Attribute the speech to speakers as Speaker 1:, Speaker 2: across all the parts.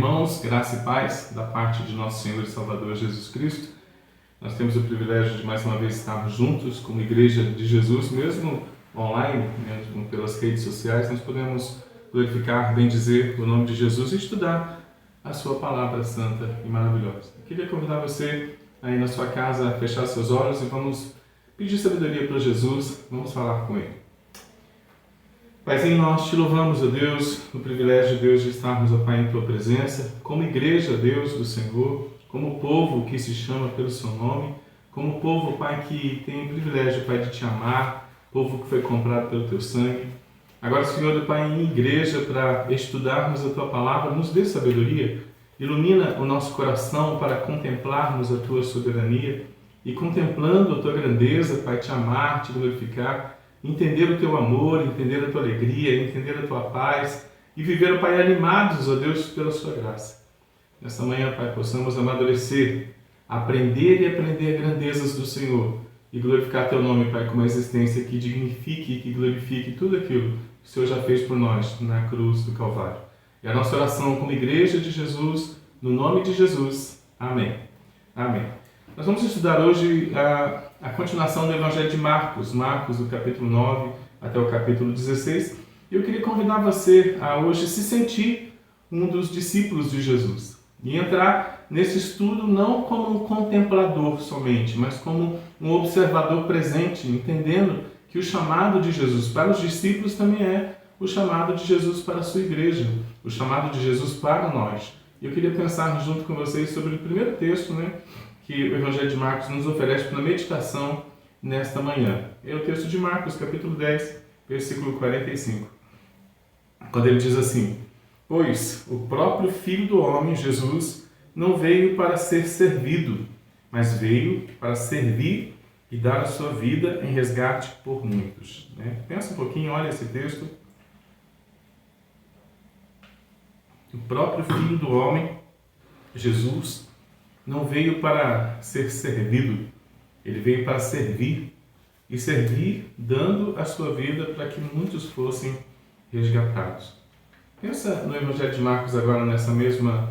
Speaker 1: irmãos, graça e paz da parte de nosso Senhor e Salvador Jesus Cristo. Nós temos o privilégio de mais uma vez estarmos juntos como Igreja de Jesus, mesmo online, mesmo pelas redes sociais, nós podemos glorificar, bendizer o nome de Jesus e estudar a sua palavra santa e maravilhosa. Eu queria convidar você aí na sua casa a fechar seus olhos e vamos pedir sabedoria para Jesus, vamos falar com Ele. Paizinho, nós te louvamos, ó Deus, o privilégio, Deus, de estarmos, ó Pai, em Tua presença, como igreja, Deus, do Senhor, como povo que se chama pelo Seu nome, como povo, Pai, que tem o privilégio, Pai, de Te amar, povo que foi comprado pelo Teu sangue. Agora, Senhor, Pai, em igreja, para estudarmos a Tua palavra, nos dê sabedoria, ilumina o nosso coração para contemplarmos a Tua soberania e, contemplando a Tua grandeza, Pai, Te amar, Te glorificar, entender o Teu amor, entender a Tua alegria, entender a Tua paz e viver, Pai, animados, ó Deus, pela Sua graça. Nessa manhã, Pai, possamos amadurecer, aprender e aprender grandezas do Senhor e glorificar Teu nome, Pai, com uma existência que dignifique e que glorifique tudo aquilo que o Senhor já fez por nós na cruz do Calvário. E a nossa oração como Igreja de Jesus, no nome de Jesus. Amém. Amém. Nós vamos estudar hoje a continuação do Evangelho de Marcos, do capítulo 9 até o capítulo 16. E eu queria convidar você a hoje se sentir um dos discípulos de Jesus e entrar nesse estudo não como um contemplador somente, mas como um observador presente, entendendo que o chamado de Jesus para os discípulos também é o chamado de Jesus para a sua igreja, o chamado de Jesus para nós. E eu queria pensar junto com vocês sobre o primeiro texto, que o Evangelho de Marcos nos oferece para a meditação nesta manhã. É o texto de Marcos, capítulo 10, versículo 45. Quando ele diz assim: "Pois o próprio Filho do Homem, Jesus, não veio para ser servido, mas veio para servir e dar a sua vida em resgate por muitos." Pensa um pouquinho, olha esse texto. O próprio Filho do Homem, Jesus, não veio para ser servido, ele veio para servir, e servir dando a sua vida para que muitos fossem resgatados. Pensa no Evangelho de Marcos agora nessa mesma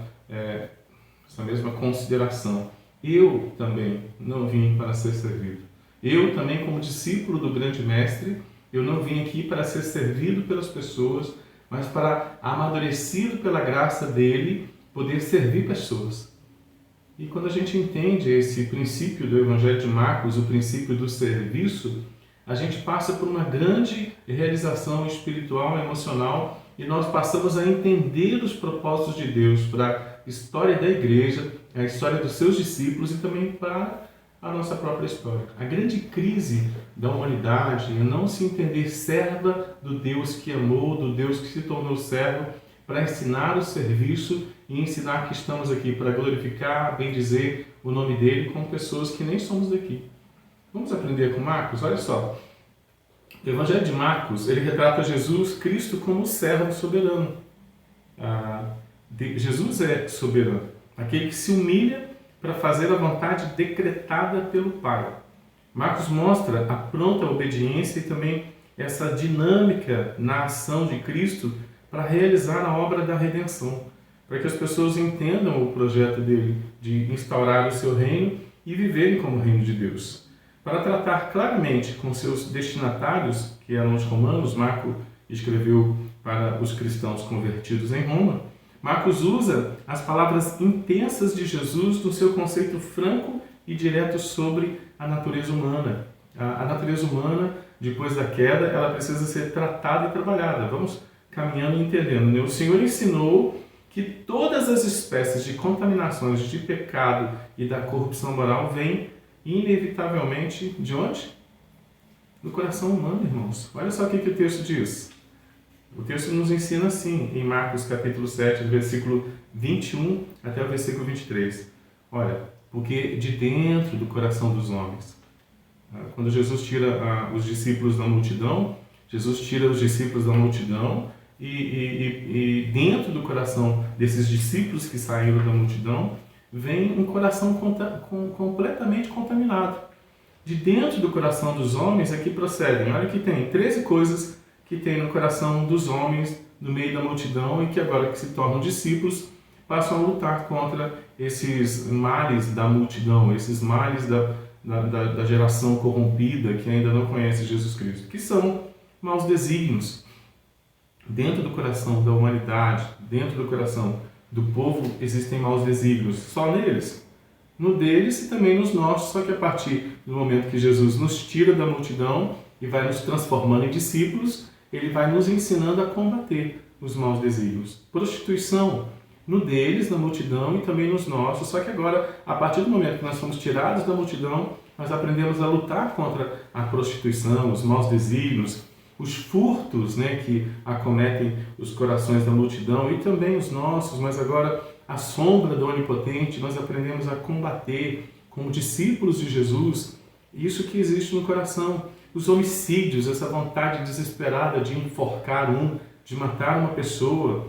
Speaker 1: consideração. Eu também não vim para ser servido. Eu também, como discípulo do grande mestre, eu não vim aqui para ser servido pelas pessoas, mas para, amadurecido pela graça dele, poder servir pessoas. E quando a gente entende esse princípio do Evangelho de Marcos, o princípio do serviço, a gente passa por uma grande realização espiritual, emocional, e nós passamos a entender os propósitos de Deus para a história da igreja, a história dos seus discípulos e também para a nossa própria história. A grande crise da humanidade é não se entender serva do Deus que amou, do Deus que se tornou servo, para ensinar o serviço e ensinar que estamos aqui para glorificar, bendizer o nome dele com pessoas que nem somos daqui. Vamos aprender com Marcos? Olha só. O Evangelho de Marcos, ele retrata Jesus Cristo como o servo soberano. Jesus é soberano, aquele que se humilha para fazer a vontade decretada pelo Pai. Marcos mostra a pronta obediência e também essa dinâmica na ação de Cristo para realizar a obra da redenção, para que as pessoas entendam o projeto dele de instaurar o seu reino e viverem como o reino de Deus. Para tratar claramente com seus destinatários, que eram os romanos, Marcos escreveu para os cristãos convertidos em Roma, Marcos usa as palavras intensas de Jesus no seu conceito franco e direto sobre a natureza humana. A natureza humana, depois da queda, ela precisa ser tratada e trabalhada. Vamos caminhando e entendendo. O Senhor ensinou que todas as espécies de contaminações de pecado e da corrupção moral vêm inevitavelmente de onde? Do coração humano, irmãos. Olha só o que o texto diz. O texto nos ensina assim, em Marcos capítulo 7, do versículo 21 até o versículo 23. Olha, porque de dentro do coração dos homens, quando Jesus tira os discípulos da multidão, Jesus tira os discípulos da multidão e dentro do coração desses discípulos que saíram da multidão, vem um coração completamente contaminado. De dentro do coração dos homens é que procedem. Olha que tem 13 coisas que tem no coração dos homens no meio da multidão e que agora que se tornam discípulos passam a lutar contra esses males da multidão, esses males da geração corrompida que ainda não conhece Jesus Cristo, que são maus desígnios. Dentro do coração da humanidade, dentro do coração do povo, existem maus desígnios, só neles. No deles e também nos nossos, só que a partir do momento que Jesus nos tira da multidão e vai nos transformando em discípulos, ele vai nos ensinando a combater os maus desígnios. Prostituição, no deles, na multidão e também nos nossos, só que agora, a partir do momento que nós fomos tirados da multidão, nós aprendemos a lutar contra a prostituição, os maus desígnios, os furtos, que acometem os corações da multidão e também os nossos, mas agora a sombra do Onipotente, nós aprendemos a combater como discípulos de Jesus isso que existe no coração. Os homicídios, essa vontade desesperada de enforcar de matar uma pessoa,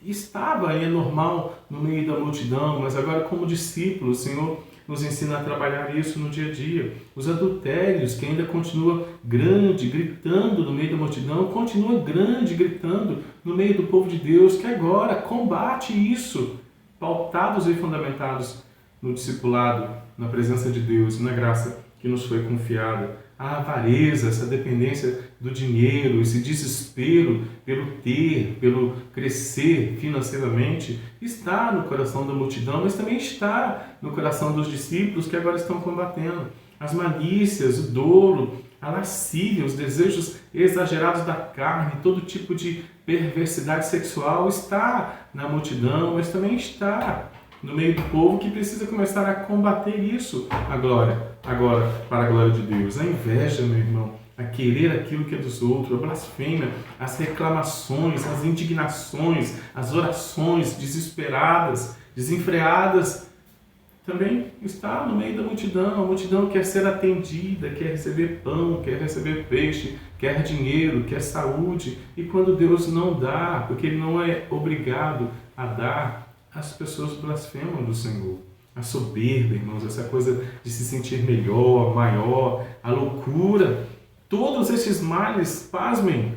Speaker 1: estava e é normal no meio da multidão, mas agora como discípulos, o Senhor nos ensina a trabalhar isso no dia a dia. Os adultérios, que ainda continua grande, gritando no meio da multidão, continua grande, gritando no meio do povo de Deus, que agora combate isso, pautados e fundamentados no discipulado, na presença de Deus, na graça que nos foi confiada. A avareza, essa dependência do dinheiro, esse desespero pelo ter, pelo crescer financeiramente, está no coração da multidão, mas também está no coração dos discípulos que agora estão combatendo. As malícias, o dolo, a lascívia, os desejos exagerados da carne, todo tipo de perversidade sexual está na multidão, mas também está no meio do povo que precisa começar a combater isso agora, para a glória de Deus. A inveja, meu irmão, a querer aquilo que é dos outros, a blasfêmia, as reclamações, as indignações, as orações desesperadas, desenfreadas, também está no meio da multidão. A multidão quer ser atendida, quer receber pão, quer receber peixe, quer dinheiro, quer saúde. E quando Deus não dá, porque Ele não é obrigado a dar, as pessoas blasfemam do Senhor. A soberba, irmãos, essa coisa de se sentir melhor, maior, a loucura, todos esses males, pasmem,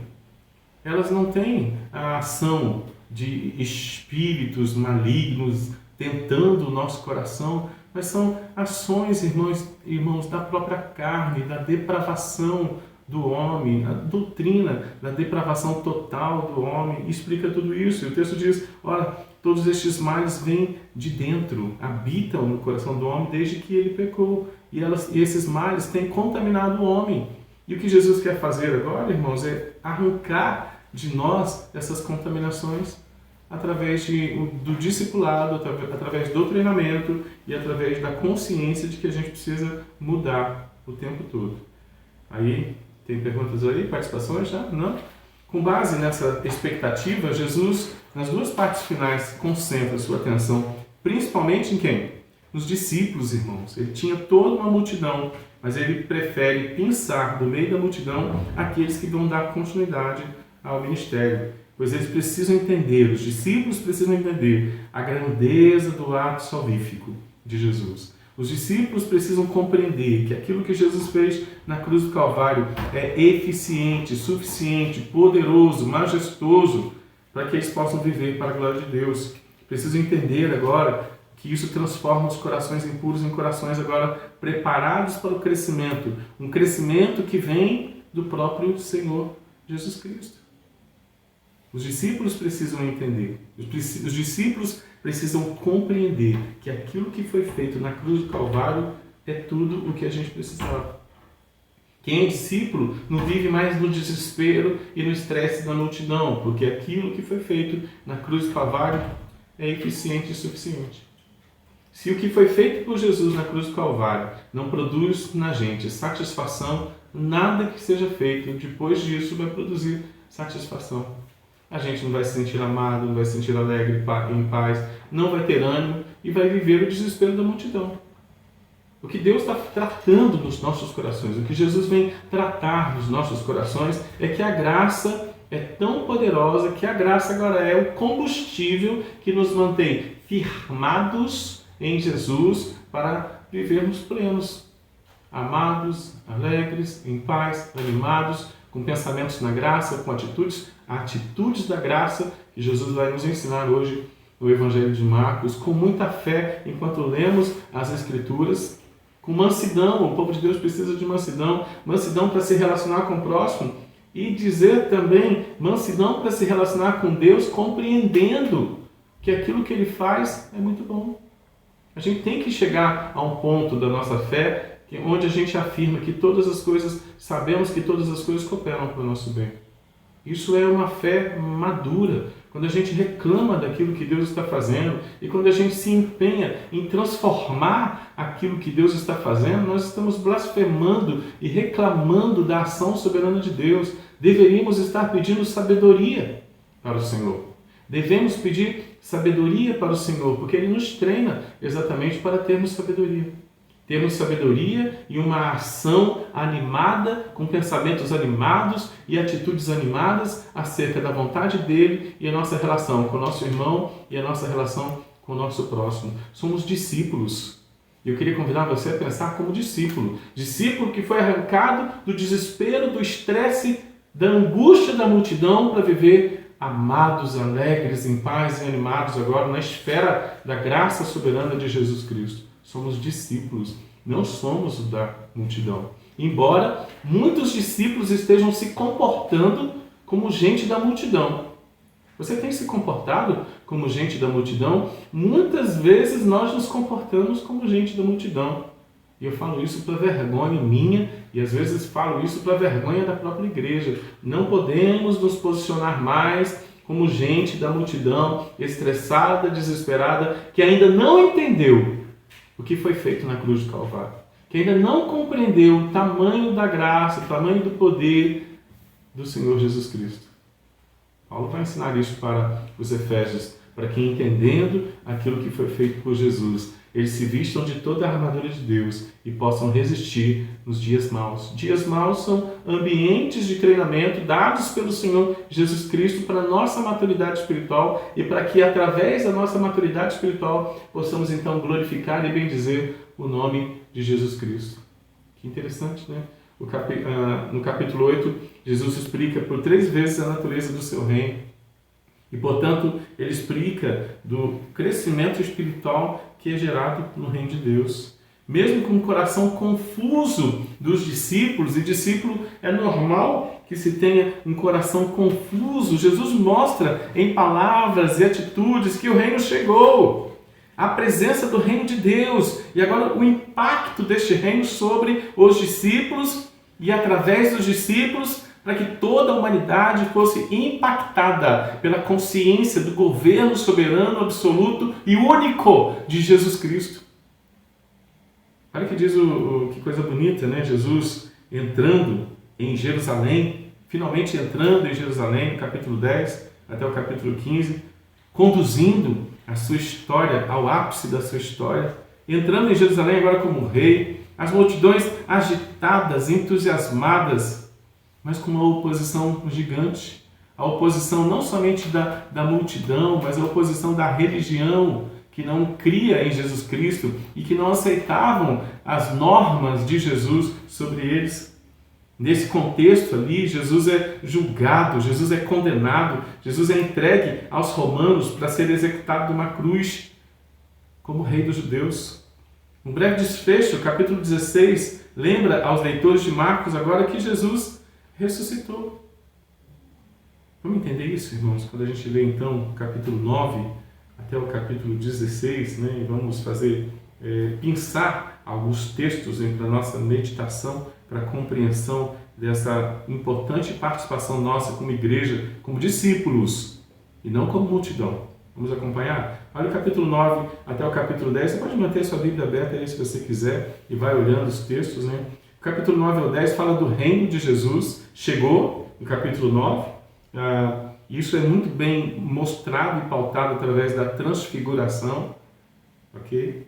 Speaker 1: elas não têm a ação de espíritos malignos tentando o nosso coração, mas são ações, irmãos, da própria carne, da depravação do homem, a doutrina da depravação total do homem explica tudo isso. E o texto diz, olha, todos estes males vêm de dentro, habitam no coração do homem desde que ele pecou. E esses males têm contaminado o homem. E o que Jesus quer fazer agora, irmãos, é arrancar de nós essas contaminações através do discipulado, através do treinamento e através da consciência de que a gente precisa mudar o tempo todo. Aí, tem perguntas aí? Participações já? Não? Com base nessa expectativa, Jesus, nas duas partes finais, concentra sua atenção principalmente em quem? Nos discípulos, irmãos. Ele tinha toda uma multidão, mas ele prefere pensar do meio da multidão aqueles que vão dar continuidade ao ministério. Pois eles precisam entender, os discípulos precisam entender a grandeza do ato salvífico de Jesus. Os discípulos precisam compreender que aquilo que Jesus fez na cruz do Calvário é eficiente, suficiente, poderoso, majestoso, para que eles possam viver para a glória de Deus. Precisam entender agora que isso transforma os corações impuros em corações agora preparados para o crescimento. Um crescimento que vem do próprio Senhor Jesus Cristo. Os discípulos precisam entender, os discípulos precisam compreender que aquilo que foi feito na cruz do Calvário é tudo o que a gente precisava. Quem é discípulo não vive mais no desespero e no estresse da multidão, porque aquilo que foi feito na cruz do Calvário é eficiente e suficiente. Se o que foi feito por Jesus na cruz do Calvário não produz na gente satisfação, nada que seja feito depois disso vai produzir satisfação. A gente não vai se sentir amado, não vai se sentir alegre, em paz, não vai ter ânimo e vai viver o desespero da multidão. O que Deus está tratando nos nossos corações, o que Jesus vem tratar nos nossos corações é que a graça é tão poderosa que a graça agora é o combustível que nos mantém firmados em Jesus para vivermos plenos, amados, alegres, em paz, animados, com pensamentos na graça, com atitudes da graça que Jesus vai nos ensinar hoje o Evangelho de Marcos com muita fé enquanto lemos as Escrituras, com mansidão. O povo de Deus precisa de mansidão, mansidão para se relacionar com o próximo e dizer também mansidão para se relacionar com Deus, compreendendo que aquilo que Ele faz é muito bom. A gente tem que chegar a um ponto da nossa fé onde a gente afirma que todas as coisas, sabemos que todas as coisas cooperam para o nosso bem. Isso é uma fé madura, quando a gente reclama daquilo que Deus está fazendo e quando a gente se empenha em transformar aquilo que Deus está fazendo, nós estamos blasfemando e reclamando da ação soberana de Deus. Deveríamos estar pedindo sabedoria para o Senhor. Devemos pedir sabedoria para o Senhor, porque Ele nos treina exatamente para termos sabedoria. Termos sabedoria e uma ação animada, com pensamentos animados e atitudes animadas acerca da vontade dEle e a nossa relação com o nosso irmão e a nossa relação com o nosso próximo. Somos discípulos. E eu queria convidar você a pensar como discípulo. Discípulo que foi arrancado do desespero, do estresse, da angústia da multidão para viver amados, alegres, em paz e animados agora na esfera da graça soberana de Jesus Cristo. Somos discípulos, não somos da multidão. Embora muitos discípulos estejam se comportando como gente da multidão. Você tem se comportado como gente da multidão? Muitas vezes nós nos comportamos como gente da multidão. E eu falo isso para vergonha minha e às vezes falo isso para vergonha da própria igreja. Não podemos nos posicionar mais como gente da multidão, estressada, desesperada, que ainda não entendeu o que foi feito na cruz do Calvário, que ainda não compreendeu o tamanho da graça, o tamanho do poder do Senhor Jesus Cristo. Paulo vai ensinar isso para os Efésios, para que, entendendo aquilo que foi feito por Jesus, eles se vistam de toda a armadura de Deus e possam resistir nos dias maus. Dias maus são ambientes de treinamento dados pelo Senhor Jesus Cristo para a nossa maturidade espiritual e para que, através da nossa maturidade espiritual, possamos então glorificar e bendizer o nome de Jesus Cristo. Que interessante, né? No capítulo 8, Jesus explica por 3 vezes a natureza do seu reino. E, portanto, ele explica do crescimento espiritual que é gerado no reino de Deus. Mesmo com o coração confuso dos discípulos, e discípulo é normal que se tenha um coração confuso, Jesus mostra em palavras e atitudes que o reino chegou. A presença do reino de Deus e agora o impacto deste reino sobre os discípulos e através dos discípulos, para que toda a humanidade fosse impactada pela consciência do governo soberano, absoluto e único de Jesus Cristo. Olha que diz que coisa bonita, né? Jesus entrando em Jerusalém, finalmente entrando em Jerusalém, no capítulo 10 até o capítulo 15, conduzindo a sua história ao ápice da sua história, entrando em Jerusalém agora como rei, as multidões agitadas, entusiasmadas, mas com uma oposição gigante. A oposição não somente da multidão, mas a oposição da religião, que não cria em Jesus Cristo e que não aceitavam as normas de Jesus sobre eles. Nesse contexto ali, Jesus é julgado, Jesus é condenado, Jesus é entregue aos romanos para ser executado numa cruz como rei dos judeus. Um breve desfecho, capítulo 16, lembra aos leitores de Marcos agora que Jesus ressuscitou. Vamos entender isso, irmãos, quando a gente lê então o capítulo 9 até o capítulo 16, né? E vamos fazer, pensar alguns textos para a nossa meditação, para a compreensão dessa importante participação nossa como igreja, como discípulos, e não como multidão. Vamos acompanhar? Olha o capítulo 9 até o capítulo 10. Você pode manter sua Bíblia aberta aí se você quiser e vai olhando os textos, né? O capítulo 9 ao 10 fala do reino de Jesus. Chegou no capítulo 9. Isso é muito bem mostrado e pautado através da transfiguração. Ok?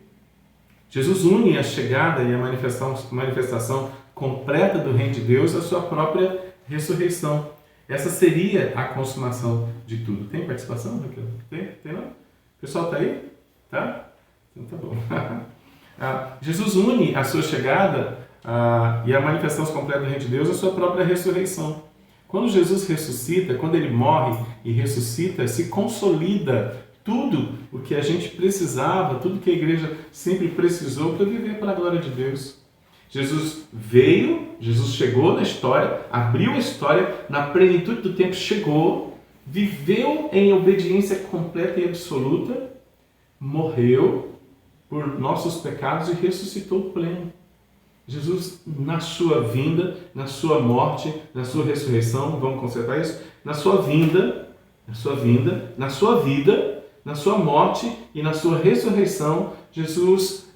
Speaker 1: Jesus une a chegada e a manifestação completa do reino de Deus à sua própria ressurreição. Essa seria a consumação de tudo. Tem participação, Raquel? Tem não? O pessoal está aí? Tá? Então tá bom. Jesus une a sua chegada e a manifestação completa do reino de Deus à sua própria ressurreição. Quando Jesus ressuscita, quando ele morre e ressuscita, se consolida tudo o que a gente precisava, tudo que a igreja sempre precisou para viver para a glória de Deus. Jesus veio, Jesus chegou na história, abriu a história, na plenitude do tempo chegou, viveu em obediência completa e absoluta, morreu por nossos pecados e ressuscitou pleno. Jesus, na sua vinda, na sua morte, na sua ressurreição, vamos consertar isso? Na sua vida, na sua vida, na sua morte e na sua ressurreição, Jesus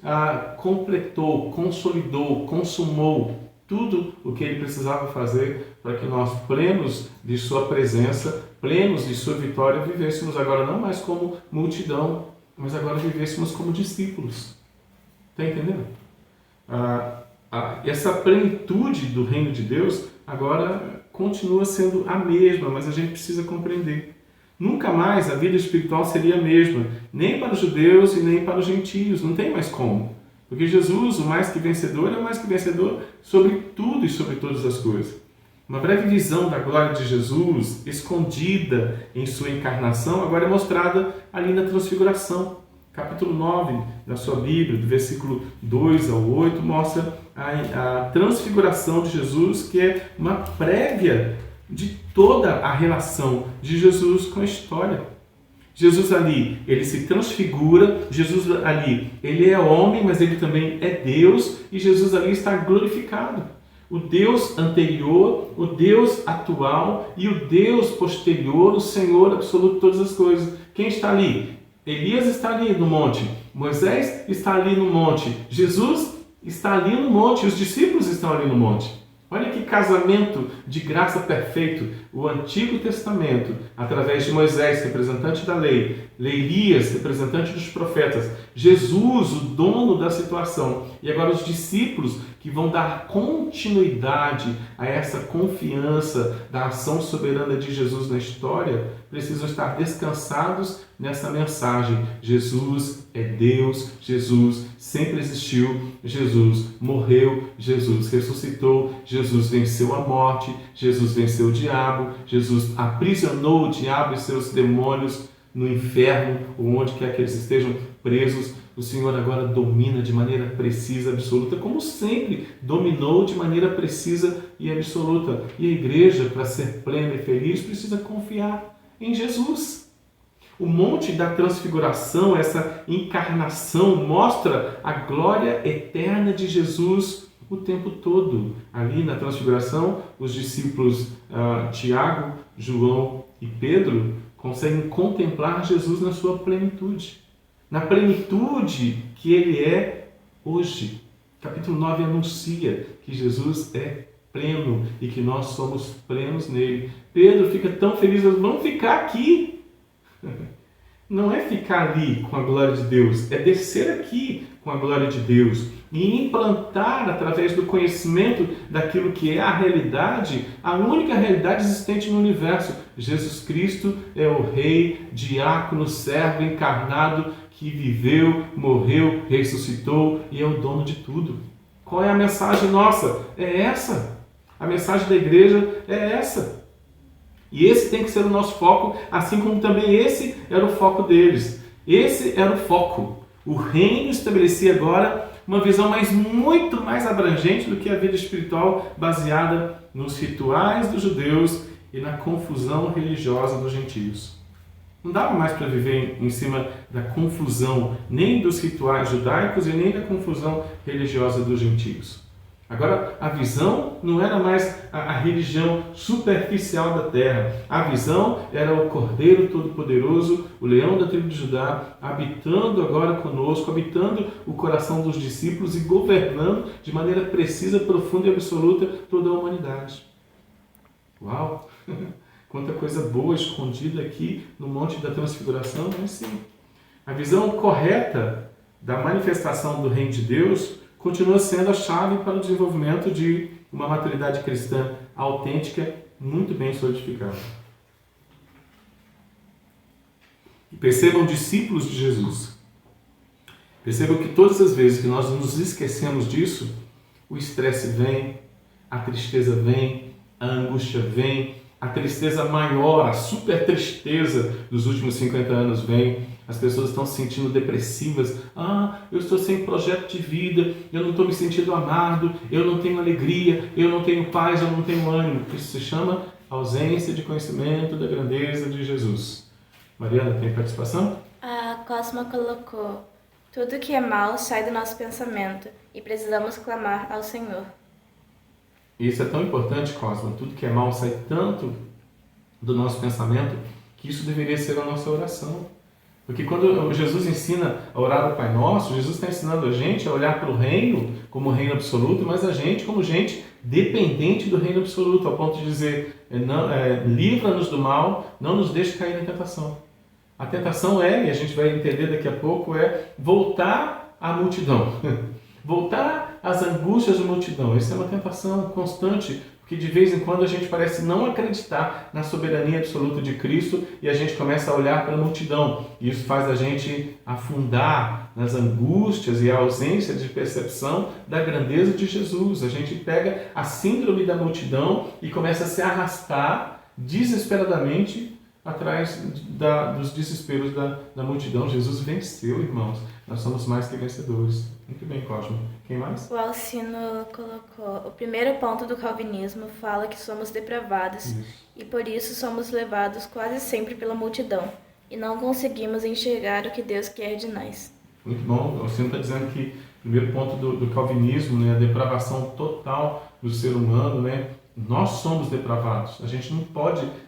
Speaker 1: completou, consolidou, consumou tudo o que ele precisava fazer para que nós, plenos de sua presença, plenos de sua vitória, vivêssemos agora não mais como multidão, mas agora vivêssemos como discípulos. Está entendendo? Essa plenitude do reino de Deus agora continua sendo a mesma, mas a gente precisa compreender. Nunca mais a vida espiritual seria a mesma, nem para os judeus e nem para os gentios, não tem mais como. Porque Jesus, o mais que vencedor, é o mais que vencedor sobre tudo e sobre todas as coisas. Uma breve visão da glória de Jesus, escondida em sua encarnação, agora é mostrada ali na Transfiguração. Capítulo 9 da sua Bíblia, do versículo 2 ao 8, mostra a transfiguração de Jesus, que é uma prévia de toda a relação de Jesus com a história. Jesus ali, ele se transfigura, Jesus ali, ele é homem, mas ele também é Deus, e Jesus ali está glorificado. O Deus anterior, o Deus atual e o Deus posterior, o Senhor absoluto de todas as coisas. Quem está ali? Elias está ali no monte, Moisés está ali no monte, Jesus está ali no monte, os discípulos estão ali no monte. Olha que casamento de graça perfeito. O Antigo Testamento, através de Moisés, representante da lei, Elias, representante dos profetas, Jesus, o dono da situação, e agora os discípulos que vão dar continuidade a essa confiança da ação soberana de Jesus na história, precisam estar descansados nessa mensagem. Jesus é Deus, Jesus sempre existiu, Jesus morreu, Jesus ressuscitou, Jesus venceu a morte, Jesus venceu o diabo, Jesus aprisionou o diabo e seus demônios no inferno, ou onde quer que eles estejam presos. O Senhor agora domina de maneira precisa, absoluta, como sempre dominou de maneira precisa e absoluta. E a igreja, para ser plena e feliz, precisa confiar em Jesus. O Monte da Transfiguração, essa encarnação, mostra a glória eterna de Jesus o tempo todo. Ali na Transfiguração, os discípulos Tiago, João e Pedro conseguem contemplar Jesus na sua plenitude. Na plenitude que ele é hoje. Capítulo 9 anuncia que Jesus é pleno e que nós somos plenos nele. Pedro fica tão feliz, vamos ficar aqui. Não é ficar ali com a glória de Deus, é descer aqui com a glória de Deus e implantar através do conhecimento daquilo que é a realidade, a única realidade existente no universo. Jesus Cristo é o Rei, diácono, servo encarnado que viveu, morreu, ressuscitou e é o dono de tudo. Qual é a mensagem nossa? É essa. A mensagem da igreja é essa. E esse tem que ser o nosso foco, assim como também esse era o foco deles. Esse era o foco. O reino estabelecia agora uma visão muito mais abrangente do que a vida espiritual baseada nos rituais dos judeus e na confusão religiosa dos gentios. Não dava mais para viver em cima da confusão nem dos rituais judaicos e nem da confusão religiosa dos gentios. Agora, a visão não era mais a religião superficial da terra. A visão era o Cordeiro Todo-Poderoso, o Leão da tribo de Judá, habitando agora conosco, habitando o coração dos discípulos e governando de maneira precisa, profunda e absoluta toda a humanidade. Uau! Quanta coisa boa escondida aqui no Monte da Transfiguração, mas sim. A visão correta da manifestação do Reino de Deus continua sendo a chave para o desenvolvimento de uma maturidade cristã autêntica, muito bem solidificada. E percebam, discípulos de Jesus, percebam que todas as vezes que nós nos esquecemos disso, o estresse vem, a tristeza vem, a angústia vem, a tristeza maior, a super tristeza dos últimos 50 anos vem, as pessoas estão se sentindo depressivas. Eu estou sem projeto de vida, eu não estou me sentindo amado, eu não tenho alegria, eu não tenho paz, eu não tenho ânimo. Isso se chama ausência de conhecimento da grandeza de Jesus. Mariana, tem participação?
Speaker 2: A Cosma colocou: tudo que é mal sai do nosso pensamento e precisamos clamar ao Senhor.
Speaker 1: Isso é tão importante, Cosma. Tudo que é mal sai tanto do nosso pensamento que isso deveria ser a nossa oração. Porque quando Jesus ensina a orar ao Pai Nosso, Jesus está ensinando a gente a olhar para o reino como reino absoluto, mas a gente como gente dependente do reino absoluto, ao ponto de dizer, livra-nos do mal, não nos deixe cair na tentação. A tentação e a gente vai entender daqui a pouco, voltar à multidão. Voltar às angústias da multidão. Isso é uma tentação constante, porque de vez em quando a gente parece não acreditar na soberania absoluta de Cristo e a gente começa a olhar para a multidão. E isso faz a gente afundar nas angústias e a ausência de percepção da grandeza de Jesus. A gente pega a síndrome da multidão e começa a se arrastar desesperadamente atrás dos desesperos da multidão. Jesus venceu, irmãos. Nós somos mais que vencedores. Muito bem, Cosmo. Quem mais?
Speaker 2: O Alcino colocou: o primeiro ponto do calvinismo fala que somos depravados e por isso somos levados quase sempre pela multidão e não conseguimos enxergar o que Deus quer de nós.
Speaker 1: Muito bom. O Alcino está dizendo que o primeiro ponto do calvinismo, a depravação total do ser humano, nós somos depravados. A gente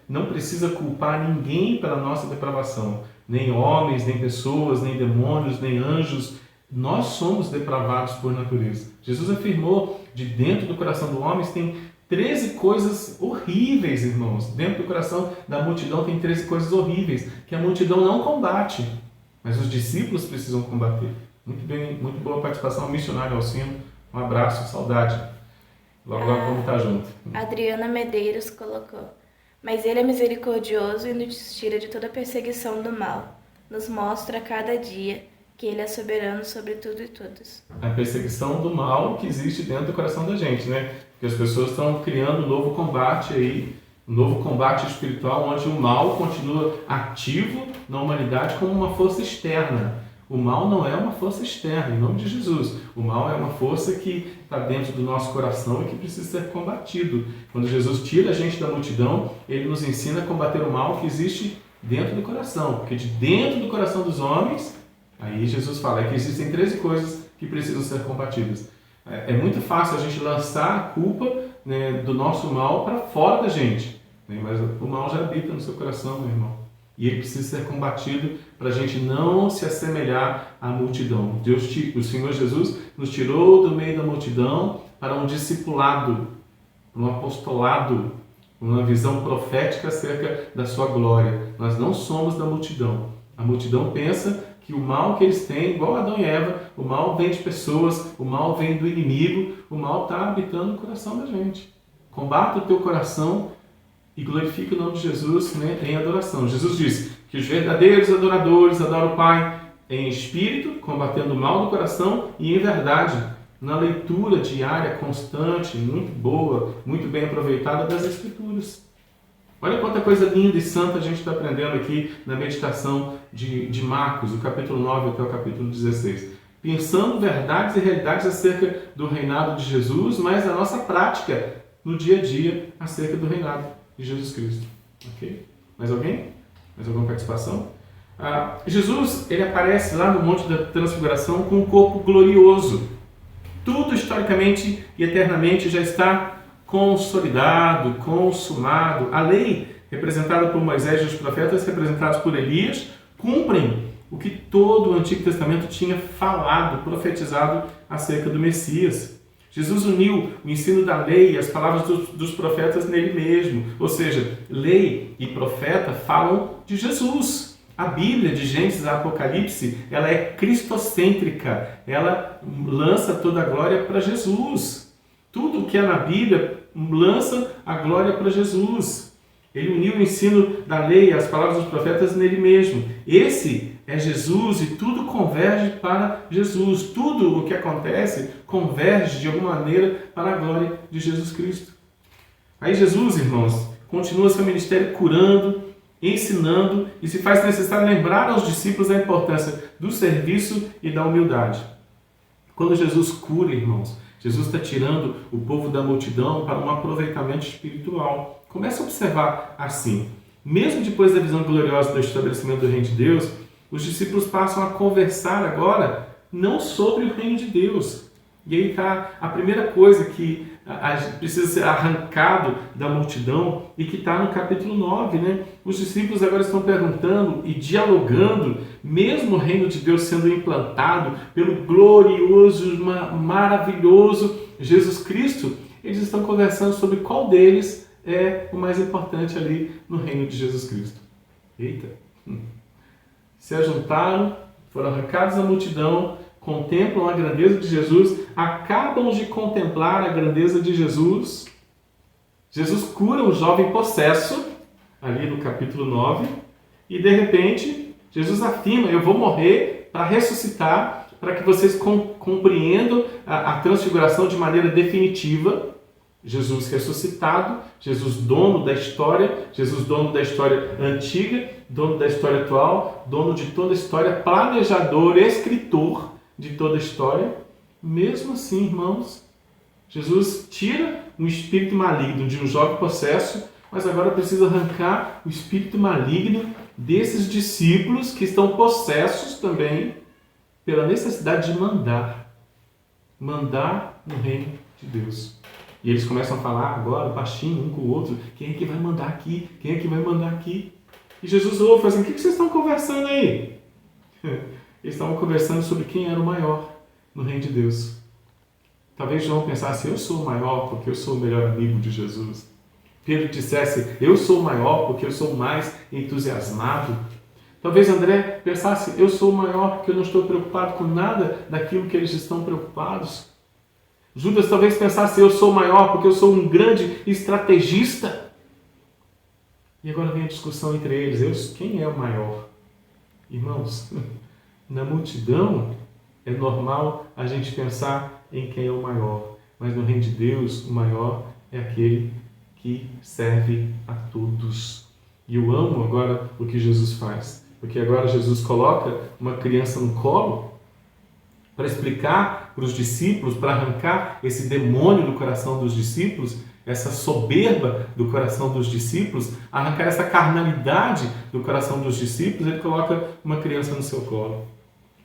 Speaker 1: não precisa culpar ninguém pela nossa depravação. Nem homens, nem pessoas, nem demônios, nem anjos. Nós somos depravados por natureza. Jesus afirmou, de dentro do coração do homem tem 13 coisas horríveis, irmãos. Dentro do coração da multidão tem 13 coisas horríveis, que a multidão não combate, mas os discípulos precisam combater. Muito bem, muito boa participação, missionário Alcino. Um abraço, saudade. Logo vamos estar junto.
Speaker 2: Adriana Medeiros colocou: mas Ele é misericordioso e nos tira de toda perseguição do mal. Nos mostra a cada dia que Ele é soberano sobre tudo e todos.
Speaker 1: A perseguição do mal que existe dentro do coração da gente, Porque as pessoas estão criando um novo combate aí, um novo combate espiritual, onde o mal continua ativo na humanidade como uma força externa. O mal não é uma força externa, em nome de Jesus. O mal é uma força que está dentro do nosso coração e que precisa ser combatido. Quando Jesus tira a gente da multidão, Ele nos ensina a combater o mal que existe dentro do coração. Porque de dentro do coração dos homens, aí Jesus fala que existem 13 coisas que precisam ser combatidas. É muito fácil a gente lançar a culpa do nosso mal para fora da gente. Mas o mal já habita no seu coração, meu irmão. E ele precisa ser combatido para a gente não se assemelhar à multidão. O Senhor Jesus nos tirou do meio da multidão para um discipulado, um apostolado, uma visão profética acerca da sua glória. Nós não somos da multidão. A multidão pensa que o mal que eles têm, igual Adão e Eva, o mal vem de pessoas, o mal vem do inimigo, o mal está habitando no coração da gente. Combata o teu coração e glorifica o nome de Jesus em adoração. Jesus disse que os verdadeiros adoradores adoram o Pai em espírito, combatendo o mal do coração, e em verdade, na leitura diária, constante, muito boa, muito bem aproveitada das Escrituras. Olha quanta coisa linda e santa a gente está aprendendo aqui na meditação de Marcos, do capítulo 9 até o capítulo 16. Pensando verdades e realidades acerca do reinado de Jesus, mas a nossa prática no dia a dia acerca do reinado de Jesus Cristo. Ok? Mais alguém? Mais alguma participação? Jesus, ele aparece lá no Monte da Transfiguração com um corpo glorioso. Tudo historicamente e eternamente já está consolidado, consumado. A lei, representada por Moisés e os profetas, representados por Elias, cumprem o que todo o Antigo Testamento tinha falado, profetizado acerca do Messias. Jesus uniu o ensino da lei e as palavras dos profetas nele mesmo. Ou seja, lei e profeta falam de Jesus. A Bíblia, de Gênesis a Apocalipse, ela é cristocêntrica. Ela lança toda a glória para Jesus. Tudo que é na Bíblia lança a glória para Jesus. Ele uniu o ensino da lei e as palavras dos profetas nele mesmo. Esse é Jesus e tudo converge para Jesus. Tudo o que acontece converge de alguma maneira para a glória de Jesus Cristo. Aí Jesus, irmãos, continua seu ministério curando, ensinando e se faz necessário lembrar aos discípulos da importância do serviço e da humildade. Quando Jesus cura, irmãos, Jesus está tirando o povo da multidão para um aproveitamento espiritual. Comece a observar assim. Mesmo depois da visão gloriosa do estabelecimento do reino de Deus, os discípulos passam a conversar agora não sobre o reino de Deus. E aí está a primeira coisa que precisa ser arrancado da multidão e que está no capítulo 9. Né? Os discípulos agora estão perguntando e dialogando, mesmo o reino de Deus sendo implantado pelo glorioso, maravilhoso Jesus Cristo, eles estão conversando sobre qual deles é o mais importante ali no reino de Jesus Cristo. Eita! Se ajuntaram, foram arrancados da multidão, contemplam a grandeza de Jesus, acabam de contemplar a grandeza de Jesus. Jesus cura um jovem possesso, ali no capítulo 9, e de repente Jesus afirma: eu vou morrer para ressuscitar, para que vocês compreendam a transfiguração de maneira definitiva. Jesus ressuscitado, Jesus dono da história, Jesus dono da história antiga, dono da história atual, dono de toda a história, planejador, escritor de toda a história. Mesmo assim, irmãos, Jesus tira um espírito maligno de um jovem possesso, mas agora precisa arrancar o espírito maligno desses discípulos que estão possessos também pela necessidade de mandar no reino de Deus. E eles começam a falar agora, baixinho, um com o outro: quem é que vai mandar aqui? Quem é que vai mandar aqui? E Jesus ouve e fala assim: o que vocês estão conversando aí? Eles estavam conversando sobre quem era o maior no reino de Deus. Talvez João pensasse: eu sou o maior porque eu sou o melhor amigo de Jesus. Pedro dissesse: eu sou o maior porque eu sou o mais entusiasmado. Talvez André pensasse: eu sou o maior porque eu não estou preocupado com nada daquilo que eles estão preocupados. Judas talvez pensasse: eu sou o maior porque eu sou um grande estrategista. E agora vem a discussão entre eles: quem é o maior? Irmãos, na multidão é normal a gente pensar em quem é o maior, mas no reino de Deus o maior é aquele que serve a todos. E eu amo agora o que Jesus faz, porque agora Jesus coloca uma criança no colo para explicar para os discípulos, para arrancar esse demônio do coração dos discípulos, essa soberba do coração dos discípulos, arrancar essa carnalidade do coração dos discípulos. Ele coloca uma criança no seu colo.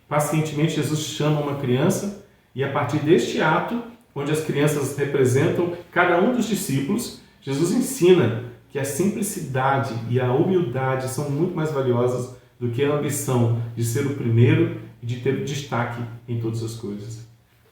Speaker 1: Pacientemente, Jesus chama uma criança e a partir deste ato, onde as crianças representam cada um dos discípulos, Jesus ensina que a simplicidade e a humildade são muito mais valiosas do que a ambição de ser o primeiro e de ter o destaque em todas as coisas.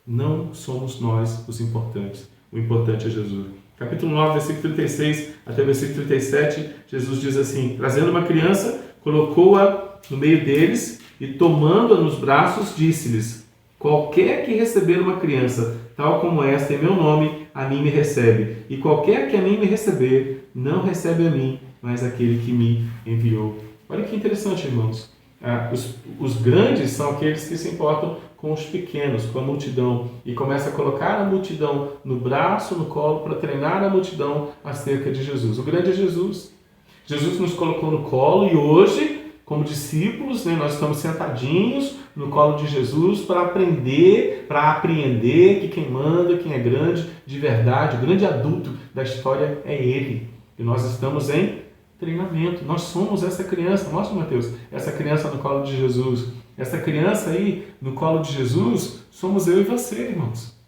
Speaker 1: Não somos nós os importantes. O importante é Jesus. Capítulo 9, versículo 36 até versículo 37, Jesus diz assim: trazendo uma criança, colocou-a no meio deles e tomando-a nos braços, disse-lhes: qualquer que receber uma criança, tal como esta, em meu nome, a mim me recebe. E qualquer que a mim me receber, não recebe a mim, mas aquele que me enviou. Olha que interessante, irmãos. Os grandes são aqueles que se importam com os pequenos, com a multidão, e começa a colocar a multidão no braço, no colo, para treinar a multidão acerca de Jesus. O grande é Jesus. Jesus nos colocou no colo e hoje, como discípulos, nós estamos sentadinhos no colo de Jesus para aprender, para apreender que quem manda, quem é grande de verdade, o grande adulto da história é Ele. E nós estamos em treinamento. Nós somos essa criança. Mostra, Mateus, essa criança no colo de Jesus. Essa criança aí no colo de Jesus somos eu e você, irmãos.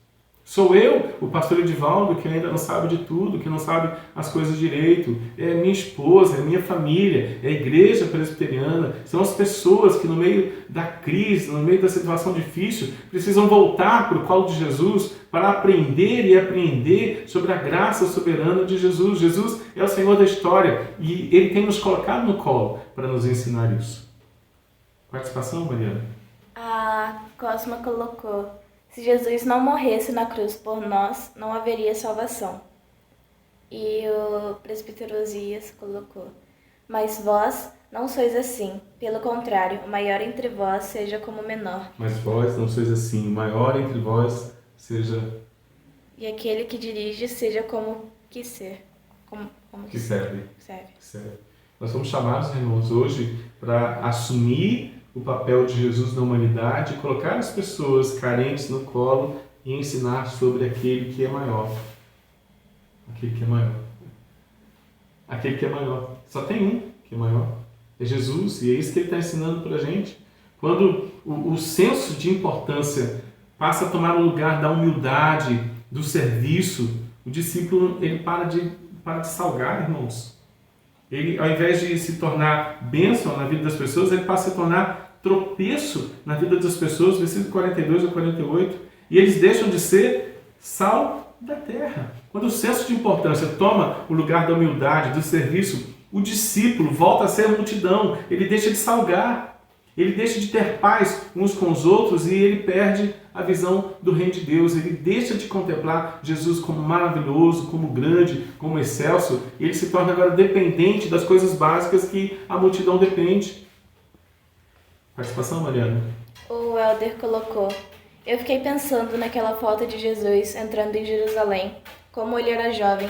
Speaker 1: Sou eu, o pastor Edivaldo, que ainda não sabe de tudo, que não sabe as coisas direito. É minha esposa, é minha família, é a igreja presbiteriana. São as pessoas que no meio da crise, no meio da situação difícil, precisam voltar para o colo de Jesus para aprender e apreender sobre a graça soberana de Jesus. Jesus é o Senhor da história e Ele tem nos colocado no colo para nos ensinar isso. Participação, Mariana?
Speaker 2: A Cosma colocou: se Jesus não morresse na cruz por nós, não haveria salvação. E o presbítero Osias colocou: mas vós não sois assim. Pelo contrário, o maior entre vós seja como o menor.
Speaker 1: Mas vós não sois assim. O maior entre vós seja...
Speaker 2: E aquele que dirige seja como que ser. Como
Speaker 1: que serve.
Speaker 2: Serve.
Speaker 1: Serve. Nós somos chamados, irmãos, hoje para assumir o papel de Jesus na humanidade, colocar as pessoas carentes no colo e ensinar sobre aquele que é maior. Aquele que é maior. Aquele que é maior. Só tem um que é maior. É Jesus, e é isso que ele está ensinando para a gente. Quando o senso de importância passa a tomar o lugar da humildade, do serviço, o discípulo ele para de salgar, irmãos. Ele, ao invés de se tornar bênção na vida das pessoas, ele passa a se tornar tropeço na vida das pessoas, versículo 42 a 48. E eles deixam de ser sal da terra. Quando o senso de importância toma o lugar da humildade, do serviço, o discípulo volta a ser multidão. Ele deixa de salgar. Ele deixa de ter paz uns com os outros e ele perde a visão do reino de Deus. Ele deixa de contemplar Jesus como maravilhoso, como grande, como excelso. E ele se torna agora dependente das coisas básicas que a multidão depende. Participação, Mariana?
Speaker 2: O Helder colocou: eu fiquei pensando naquela foto de Jesus entrando em Jerusalém, como ele era jovem,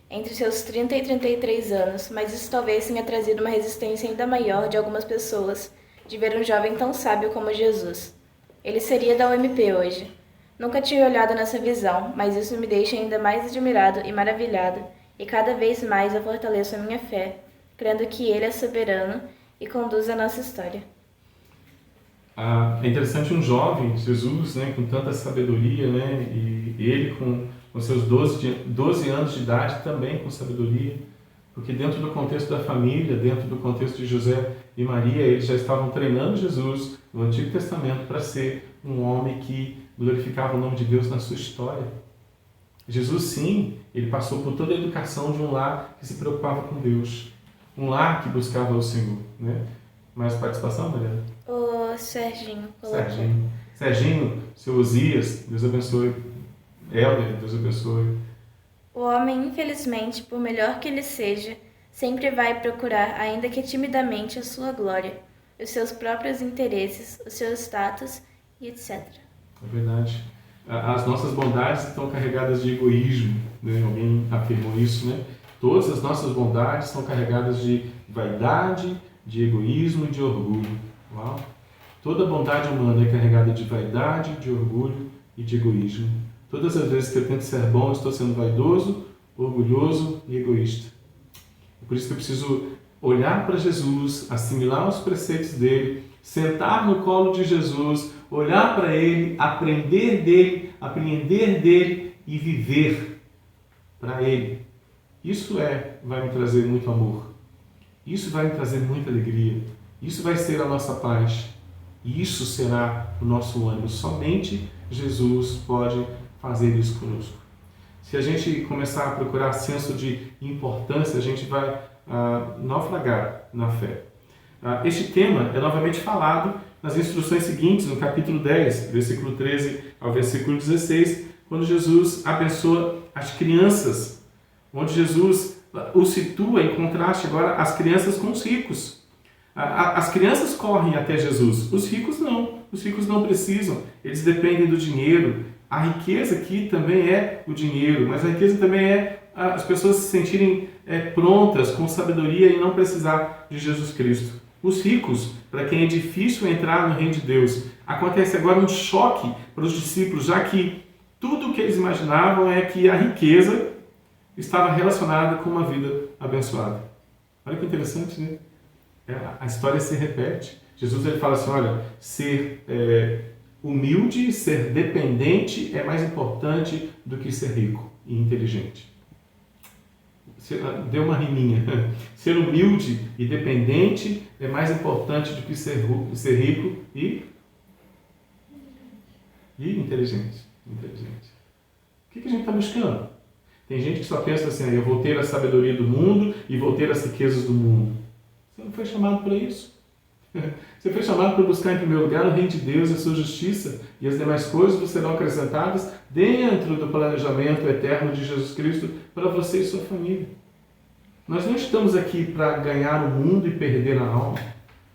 Speaker 2: entre seus 30 e 33 anos, mas isso talvez tenha trazido uma resistência ainda maior de algumas pessoas de ver um jovem tão sábio como Jesus. Ele seria da UMP hoje. Nunca tinha olhado nessa visão, mas isso me deixa ainda mais admirado e maravilhado, e cada vez mais eu fortaleço a minha fé, crendo que Ele é soberano e conduz a nossa história.
Speaker 1: É interessante um jovem, Jesus, né, com tanta sabedoria, né, e ele com seus 12 anos de idade também com sabedoria, porque dentro do contexto da família, dentro do contexto de José e Maria, eles já estavam treinando Jesus no Antigo Testamento para ser um homem que glorificava o nome de Deus na sua história. Jesus, sim, ele passou por toda a educação de um lar que se preocupava com Deus, um lar que buscava o Senhor, né? Mais participação, Mariana?
Speaker 2: O Serginho colocou.
Speaker 1: Serginho, seu Osias, Deus abençoe. Helder, Deus abençoe.
Speaker 2: O homem, infelizmente, por melhor que ele seja, sempre vai procurar, ainda que timidamente, a sua glória, os seus próprios interesses, o seu status e etc.
Speaker 1: É verdade. As nossas bondades estão carregadas de egoísmo, né? Alguém afirmou isso, né? Todas as nossas bondades estão carregadas de vaidade, de egoísmo e de orgulho. Uau. Toda bondade humana é carregada de vaidade, de orgulho e de egoísmo. Todas as vezes que eu tento ser bom, eu estou sendo vaidoso, orgulhoso e egoísta. Por isso que eu preciso olhar para Jesus, assimilar os preceitos dele, sentar no colo de Jesus, olhar para ele, aprender dele, apreender dele e viver para ele. Isso vai me trazer muito amor. Isso vai me trazer muita alegria. Isso vai ser a nossa paz. E isso será o nosso ânimo. Somente Jesus pode fazer isso conosco. Se a gente começar a procurar senso de importância, a gente vai naufragar na fé. Este tema é novamente falado nas instruções seguintes, no capítulo 10, versículo 13 ao versículo 16, quando Jesus abençoa as crianças, onde Jesus o situa em contraste agora as crianças com os ricos. As crianças correm até Jesus, os ricos não precisam, eles dependem do dinheiro. A riqueza aqui também é o dinheiro, mas a riqueza também é as pessoas se sentirem prontas, com sabedoria e não precisar de Jesus Cristo. Os ricos, para quem é difícil entrar no reino de Deus, acontece agora um choque para os discípulos, já que tudo o que eles imaginavam é que a riqueza estava relacionada com uma vida abençoada. Olha que interessante, né? A história se repete. Jesus ele fala assim, olha, ser humilde, ser dependente é mais importante do que ser rico e inteligente. Deu uma riminha. Ser humilde e dependente é mais importante do que ser rico e inteligente. O que a gente está buscando? Tem gente que só pensa assim, eu vou ter a sabedoria do mundo e vou ter as riquezas do mundo. Você não foi chamado para isso. Você foi chamado para buscar em primeiro lugar o reino de Deus e a sua justiça, e as demais coisas vos serão acrescentadas dentro do planejamento eterno de Jesus Cristo para você e sua família. Nós não estamos aqui para ganhar o mundo e perder a alma.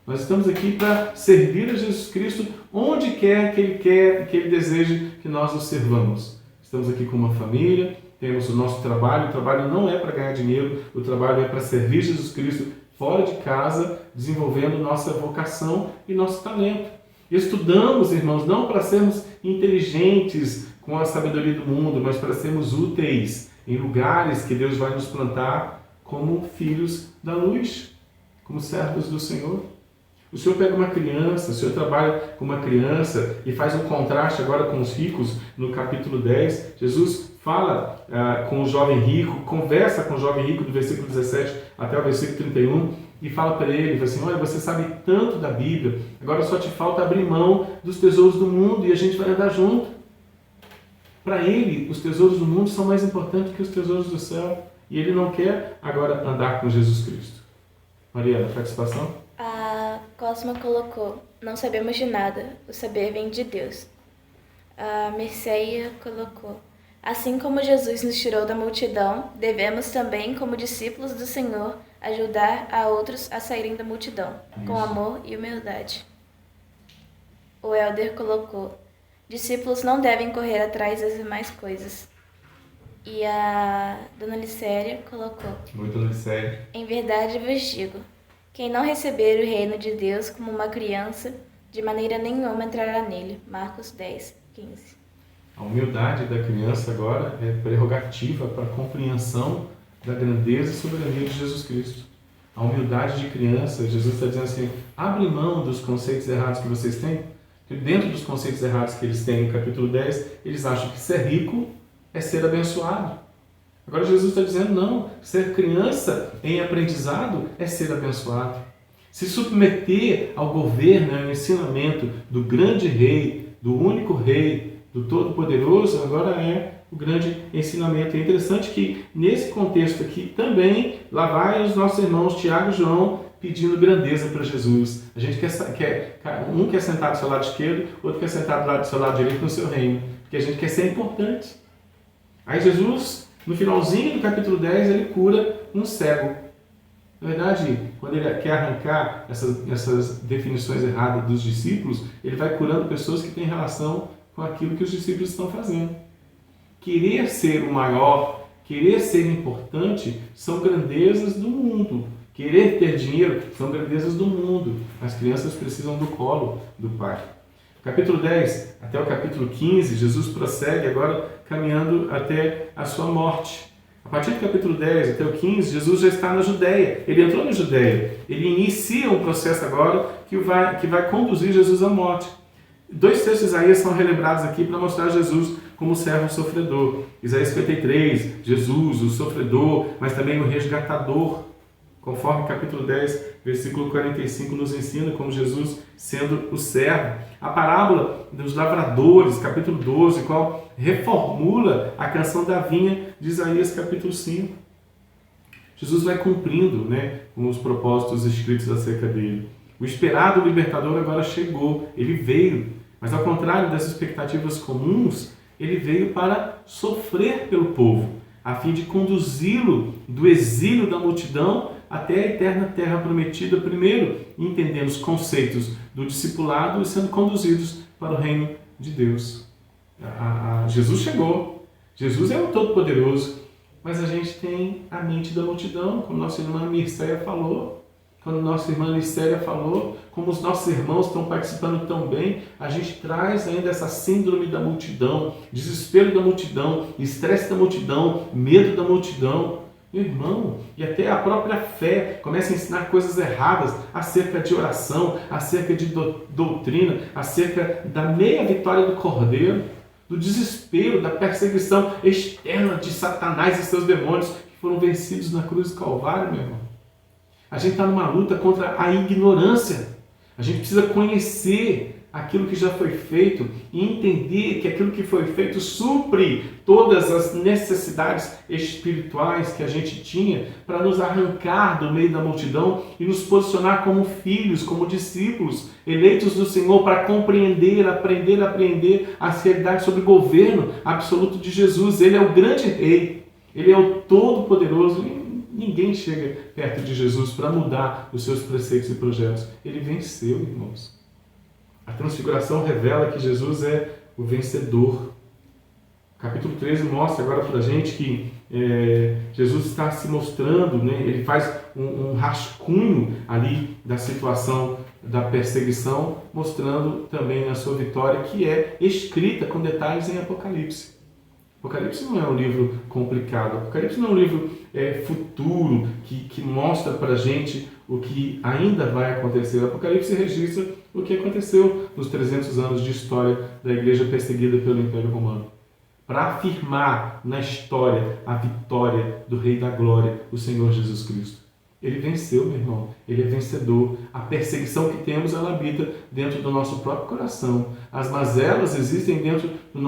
Speaker 1: Nós estamos aqui para servir a Jesus Cristo onde quer que Ele deseje que nós o servamos. Estamos aqui com uma família, temos o nosso trabalho. O trabalho não é para ganhar dinheiro, o trabalho é para servir Jesus Cristo fora de casa, desenvolvendo nossa vocação e nosso talento. Estudamos, irmãos, não para sermos inteligentes com a sabedoria do mundo, mas para sermos úteis em lugares que Deus vai nos plantar como filhos da luz, como servos do Senhor. O Senhor pega uma criança, o Senhor trabalha com uma criança e faz um contraste agora com os ricos no capítulo 10. Jesus fala com o jovem rico, conversa com o jovem rico do versículo 17 até o versículo 31 e fala para ele, fala assim, olha, você sabe tanto da Bíblia, agora só te falta abrir mão dos tesouros do mundo e a gente vai andar junto. Para ele, os tesouros do mundo são mais importantes que os tesouros do céu e ele não quer agora andar com Jesus Cristo. Mariana, participação?
Speaker 2: A Cosma colocou, não sabemos de nada, o saber vem de Deus. A Merceia colocou, assim como Jesus nos tirou da multidão, devemos também, como discípulos do Senhor, ajudar a outros a saírem da multidão, com amor e humildade. O Helder colocou, discípulos não devem correr atrás das demais coisas. E a Dona Licéria colocou,
Speaker 1: Muito Licéria.
Speaker 2: em verdade vos digo, quem não receber o reino de Deus como uma criança, de maneira nenhuma entrará nele. Marcos 10, 15.
Speaker 1: A humildade da criança agora é prerrogativa para a compreensão da grandeza e soberania de Jesus Cristo. A humildade de criança, Jesus está dizendo assim, abre mão dos conceitos errados que vocês têm. Porque dentro dos conceitos errados que eles têm no capítulo 10, eles acham que ser rico é ser abençoado. Agora Jesus está dizendo, não, ser criança em aprendizado é ser abençoado. Se submeter ao governo, ao ensinamento do grande rei, do único rei, do Todo-Poderoso, agora é o grande ensinamento. É interessante que nesse contexto aqui também, lá vai os nossos irmãos Tiago e João pedindo grandeza para Jesus. A gente um quer sentar do seu lado esquerdo, outro quer sentar do seu lado direito no seu reino, porque a gente quer ser importante. Aí Jesus, no finalzinho do capítulo 10, ele cura um cego. Na verdade, quando ele quer arrancar essas definições erradas dos discípulos, ele vai curando pessoas que têm relação com aquilo que os discípulos estão fazendo. Querer ser o maior, querer ser importante, são grandezas do mundo. Querer ter dinheiro são grandezas do mundo. As crianças precisam do colo do Pai. Capítulo 10 até o capítulo 15, Jesus prossegue agora caminhando até a sua morte. A partir do capítulo 10 até o 15, Jesus já está na Judéia. Ele entrou na Judéia. Ele inicia um processo agora que vai conduzir Jesus à morte. 2 textos de Isaías são relembrados aqui para mostrar Jesus como servo sofredor. Isaías 53, Jesus, o sofredor, mas também o resgatador. Conforme capítulo 10, versículo 45 nos ensina como Jesus sendo o servo. A parábola dos lavradores, capítulo 12, qual reformula a canção da vinha de Isaías capítulo 5. Jesus vai cumprindo, com os propósitos escritos acerca dele. O esperado libertador agora chegou, ele veio, mas ao contrário das expectativas comuns, ele veio para sofrer pelo povo, a fim de conduzi-lo do exílio da multidão até a eterna terra prometida, primeiro entendendo os conceitos do discipulado e sendo conduzidos para o reino de Deus. Jesus chegou, Jesus é o Todo-Poderoso, mas a gente tem a mente da multidão, como nossa irmã Mircéia falou, quando nossa irmã Licéria falou, como os nossos irmãos estão participando tão bem, a gente traz ainda essa síndrome da multidão, desespero da multidão, estresse da multidão, medo da multidão. Meu irmão, e até a própria fé começa a ensinar coisas erradas acerca de oração, acerca de doutrina, acerca da meia vitória do Cordeiro, do desespero, da perseguição externa de Satanás e seus demônios que foram vencidos na cruz do Calvário, meu irmão. A gente está numa luta contra a ignorância. A gente precisa conhecer aquilo que já foi feito e entender que aquilo que foi feito supre todas as necessidades espirituais que a gente tinha para nos arrancar do meio da multidão e nos posicionar como filhos, como discípulos, eleitos do Senhor para compreender, aprender as realidades sobre o governo absoluto de Jesus. Ele é o grande rei, ele é o todo-poderoso. Ninguém chega perto de Jesus para mudar os seus preceitos e projetos. Ele venceu, irmãos. A transfiguração revela que Jesus é o vencedor. capítulo 13 mostra agora para a gente que Jesus está se mostrando, né? Ele faz um rascunho ali da situação da perseguição, mostrando também a sua vitória, que é escrita com detalhes em Apocalipse. Apocalipse não é um livro complicado, Apocalipse não é um livro futuro, que mostra para a gente o que ainda vai acontecer. O Apocalipse registra o que aconteceu nos 300 anos de história da igreja perseguida pelo Império Romano, para afirmar na história a vitória do Rei da Glória, o Senhor Jesus Cristo. Ele venceu, meu irmão, ele é vencedor. A perseguição que temos, ela habita dentro do nosso próprio coração. As mazelas existem dentro do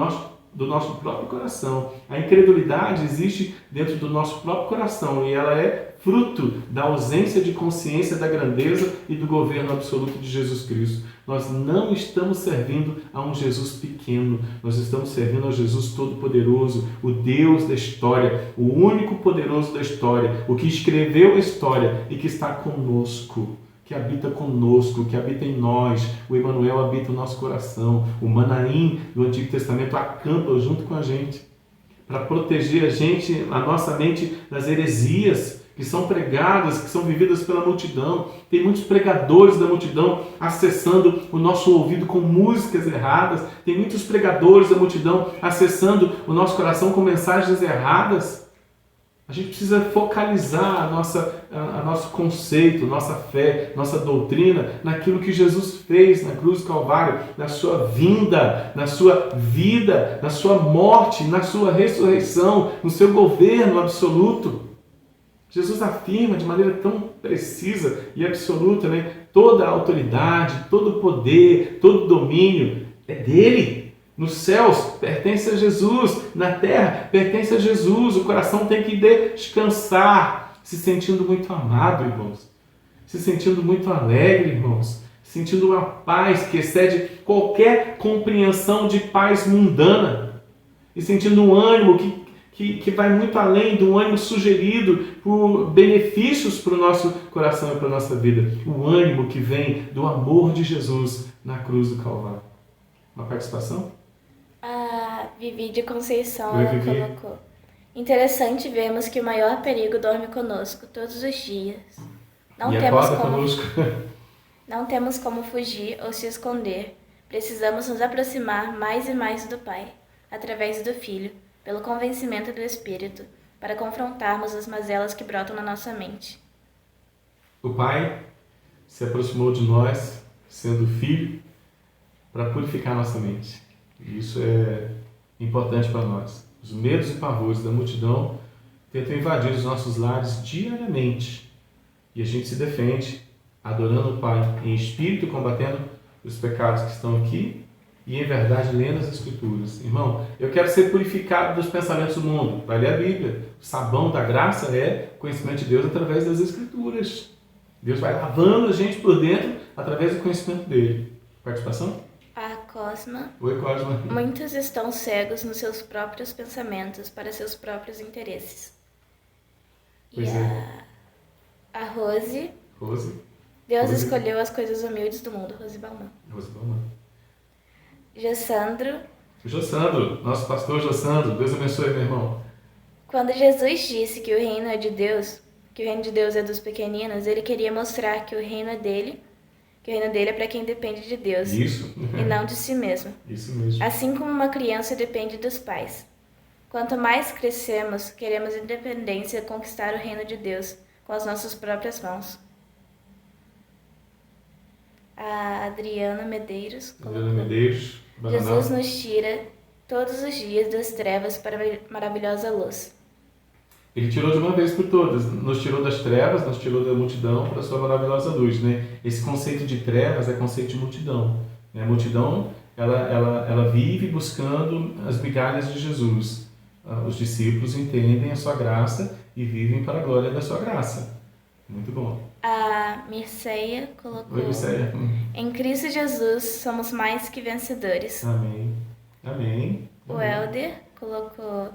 Speaker 1: nosso próprio coração. A incredulidade existe dentro do nosso próprio coração e ela é fruto da ausência de consciência da grandeza e do governo absoluto de Jesus Cristo. Nós não estamos servindo a um Jesus pequeno, nós estamos servindo a Jesus Todo-Poderoso, o Deus da história, o único poderoso da história, o que escreveu a história e que está conosco, que habita conosco, que habita em nós. O Emanuel habita o nosso coração. O Manaim do Antigo Testamento acampa junto com a gente para proteger a gente, a nossa mente das heresias que são pregadas, que são vividas pela multidão. Tem muitos pregadores da multidão acessando o nosso ouvido com músicas erradas. Tem muitos pregadores da multidão acessando o nosso coração com mensagens erradas. A gente precisa focalizar nosso conceito, nossa fé, nossa doutrina naquilo que Jesus fez na cruz do Calvário, na sua vinda, na sua vida, na sua morte, na sua ressurreição, no seu governo absoluto. Jesus afirma de maneira tão precisa e absoluta, né? Toda a autoridade, todo o poder, todo o domínio é dele. Nos céus pertence a Jesus, na terra pertence a Jesus. O coração tem que descansar, se sentindo muito amado, irmãos. Se sentindo muito alegre, irmãos. Sentindo uma paz que excede qualquer compreensão de paz mundana. E sentindo um ânimo que vai muito além do ânimo sugerido por benefícios para o nosso coração e para a nossa vida. O ânimo que vem do amor de Jesus na cruz do Calvário. Uma participação?
Speaker 2: A Vivi de Conceição, ela colocou: interessante vermos que o maior perigo dorme conosco todos os dias. Não temos como fugir ou se esconder. Precisamos nos aproximar mais e mais do Pai, através do Filho, pelo convencimento do Espírito, para confrontarmos as mazelas que brotam na nossa mente.
Speaker 1: O Pai se aproximou de nós, sendo Filho, para purificar nossa mente. E isso é importante para nós. Os medos e pavores da multidão tentam invadir os nossos lares diariamente. E a gente se defende, adorando o Pai em espírito, combatendo os pecados que estão aqui e, em verdade, lendo as Escrituras. Irmão, eu quero ser purificado dos pensamentos do mundo. Vai ler a Bíblia. O sabão da graça é conhecimento de Deus através das Escrituras. Deus vai lavando a gente por dentro através do conhecimento dele. Participação?
Speaker 2: A Cosma.
Speaker 1: Oi, Cosma.
Speaker 2: Muitos estão cegos nos seus próprios pensamentos para seus próprios interesses.
Speaker 1: Pois
Speaker 2: A Rose. Deus escolheu as coisas humildes do mundo. Rose Bauman. Jossandro,
Speaker 1: nosso pastor Jossandro. Deus abençoe, meu irmão.
Speaker 2: Quando Jesus disse que o reino é de Deus, que o reino de Deus é dos pequeninos, ele queria mostrar que o reino é dele, que o reino dele é para quem depende de Deus.
Speaker 1: Isso.
Speaker 2: E não de si mesmo.
Speaker 1: Isso mesmo.
Speaker 2: Assim como uma criança depende dos pais. Quanto mais crescemos, queremos independência, conquistar o reino de Deus com as nossas próprias mãos. A Adriana Medeiros. Jesus nos tira todos os dias das trevas para a maravilhosa luz.
Speaker 1: Ele tirou de uma vez por todas, nos tirou das trevas, nos tirou da multidão para a sua maravilhosa luz, né? Esse conceito de trevas é conceito de multidão. A multidão, ela vive buscando as migalhas de Jesus. Os discípulos entendem a sua graça e vivem para a glória da sua graça. Muito bom.
Speaker 2: A Mirceia colocou:
Speaker 1: Oi, Mirceia.
Speaker 2: Em Cristo Jesus somos mais que vencedores.
Speaker 1: Amém.
Speaker 2: O Helder colocou: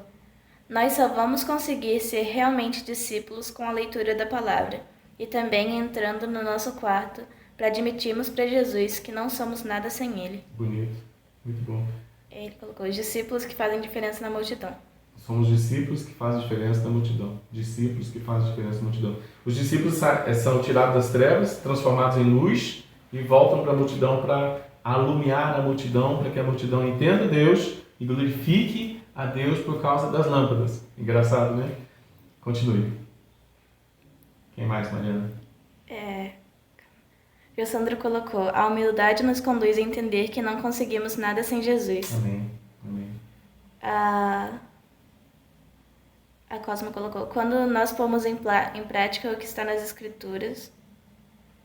Speaker 2: nós só vamos conseguir ser realmente discípulos com a leitura da palavra e também entrando no nosso quarto para admitirmos para Jesus que não somos nada sem Ele.
Speaker 1: Bonito, muito bom.
Speaker 2: Ele colocou os discípulos que fazem diferença na multidão.
Speaker 1: Somos discípulos que fazem diferença na multidão. Discípulos que fazem diferença na multidão. Os discípulos são tirados das trevas, transformados em luz e voltam para a multidão para alumiar a multidão, para que a multidão entenda Deus e glorifique a Deus por causa das lâmpadas. Engraçado, né? Continue. Quem mais, Mariana?
Speaker 2: O Sandro colocou: a humildade nos conduz a entender que não conseguimos nada sem Jesus.
Speaker 1: Amém. Amém.
Speaker 2: A Cosma colocou: quando nós pomos em prática o que está nas Escrituras.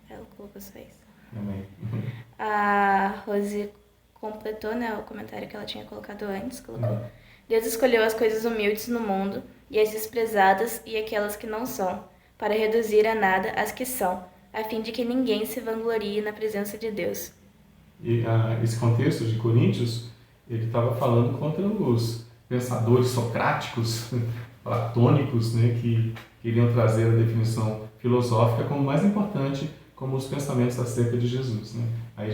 Speaker 2: Ela colocou só isso.
Speaker 1: Amém.
Speaker 2: A Rose completou, né, o comentário que ela tinha colocado antes. Colocou: Deus escolheu as coisas humildes no mundo e as desprezadas e aquelas que não são, para reduzir a nada as que são, a fim de que ninguém se vanglorie na presença de Deus.
Speaker 1: E esse contexto de Coríntios, ele estava falando contra os pensadores socráticos, platônicos, né, que queriam trazer a definição filosófica como mais importante, como os pensamentos acerca de Jesus. Né? Aí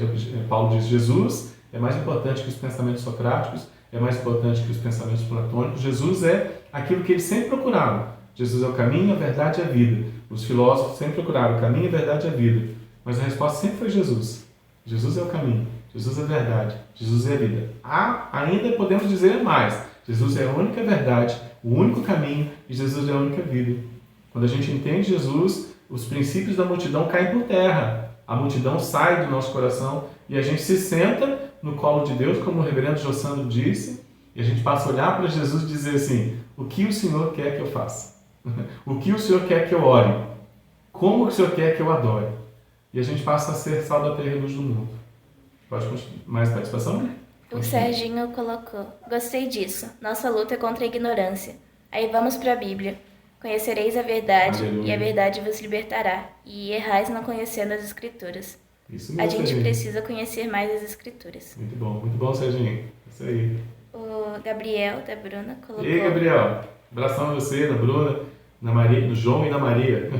Speaker 1: Paulo diz: Jesus é mais importante que os pensamentos socráticos, é mais importante que os pensamentos platônicos. Jesus é aquilo que eles sempre procuraram. Jesus é o caminho, a verdade e a vida. Os filósofos sempre procuraram o caminho, a verdade e a vida. Mas a resposta sempre foi Jesus. Jesus é o caminho, Jesus é a verdade, Jesus é a vida. Ainda podemos dizer mais: Jesus é a única verdade, o único caminho, e Jesus é a única vida. Quando a gente entende Jesus, os princípios da multidão caem por terra. A multidão sai do nosso coração e a gente se senta no colo de Deus, como o reverendo Jossandro disse, e a gente passa a olhar para Jesus e dizer assim: o que o Senhor quer que eu faça? O que o Senhor quer que eu ore? Como o Senhor quer que eu adore? E a gente passa a ser sal da terra e luz do mundo. Pode continuar. Mais participação?
Speaker 2: O Serginho colocou: gostei disso. Nossa luta é contra a ignorância. Aí vamos para a Bíblia. Conhecereis a verdade, Aleluia. E a verdade vos libertará. E errais não conhecendo as Escrituras.
Speaker 1: Isso mesmo,
Speaker 2: a gente
Speaker 1: Serginho.
Speaker 2: Precisa conhecer mais as Escrituras.
Speaker 1: Muito bom, Serginho. Isso aí.
Speaker 2: O Gabriel, da Bruna, colocou...
Speaker 1: Ei, Gabriel. Abração a você, da Bruna, na Maria, no João e na Maria.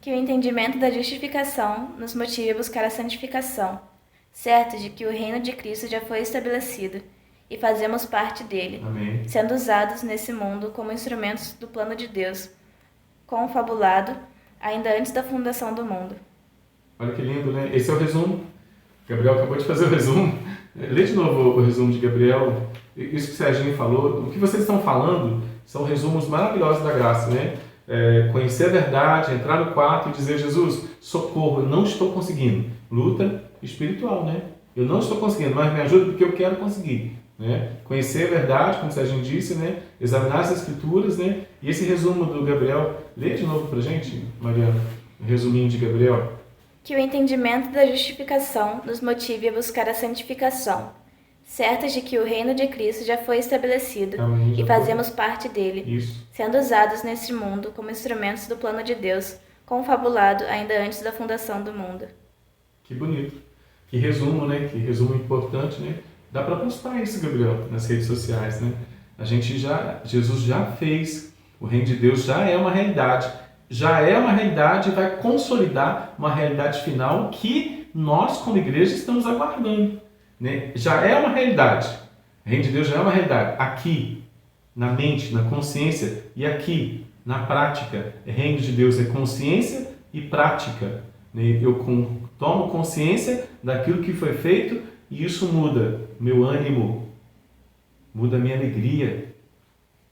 Speaker 2: Que o entendimento da justificação nos motive a buscar a santificação, certo de que o reino de Cristo já foi estabelecido e fazemos parte dele,
Speaker 1: Amém.
Speaker 2: Sendo usados nesse mundo como instrumentos do plano de Deus, confabulado ainda antes da fundação do mundo.
Speaker 1: Olha que lindo, né? Esse é o resumo. Gabriel acabou de fazer o resumo. Lê de novo o resumo de Gabriel. Isso que o Serginho falou. O que vocês estão falando são resumos maravilhosos da graça, né? Conhecer a verdade, entrar no quarto e dizer: Jesus, socorro, eu não estou conseguindo. Luta espiritual, né? Eu não estou conseguindo, mas me ajuda porque eu quero conseguir. Né? Conhecer a verdade, como o Serginho disse, né? Examinar as Escrituras, né? E esse resumo do Gabriel, lê de novo pra gente, Mariana, o resuminho de Gabriel.
Speaker 2: Que o entendimento da justificação nos motive a buscar a santificação, certas de que o reino de Cristo já foi estabelecido e fazemos parte dele,
Speaker 1: Isso.
Speaker 2: Sendo usados neste mundo como instrumentos do plano de Deus, confabulado ainda antes da fundação do mundo.
Speaker 1: Que bonito. Que resumo, né? Que resumo importante, né? Dá para postar isso, Gabriel, nas redes sociais, né? Jesus já fez, o reino de Deus já é uma realidade. Já é uma realidade e vai consolidar uma realidade final que nós, como igreja, estamos aguardando. Né? Já é uma realidade. O reino de Deus já é uma realidade. Aqui, na mente, na consciência, e aqui, na prática. O reino de Deus é consciência e prática. Né? Eu tomo consciência daquilo que foi feito e isso muda meu ânimo, muda minha alegria,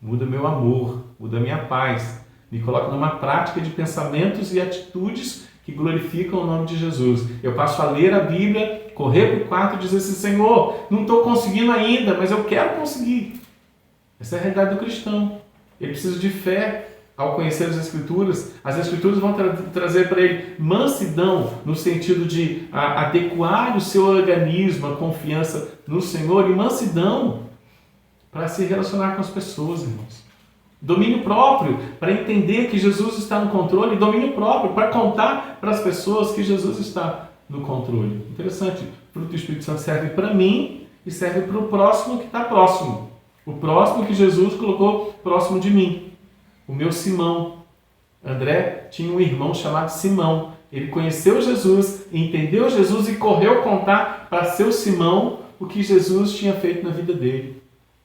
Speaker 1: muda meu amor, muda minha paz. Me coloca numa prática de pensamentos e atitudes que glorificam o nome de Jesus. Eu passo a ler a Bíblia, correr para o quarto e dizer assim: Senhor, não estou conseguindo ainda, mas eu quero conseguir. Essa é a realidade do cristão. Ele precisa de fé ao conhecer as Escrituras. As Escrituras vão trazer para ele mansidão, no sentido de adequar o seu organismo, a confiança no Senhor, e mansidão para se relacionar com as pessoas, irmãos. Domínio próprio, para entender que Jesus está no controle, e domínio próprio, para contar para as pessoas que Jesus está no controle. Interessante, o fruto do Espírito Santo serve para mim e serve para o próximo que está próximo. O próximo que Jesus colocou próximo de mim. O meu Simão. André tinha um irmão chamado Simão. Ele conheceu Jesus, entendeu Jesus e correu contar para seu Simão o que Jesus tinha feito na vida dele.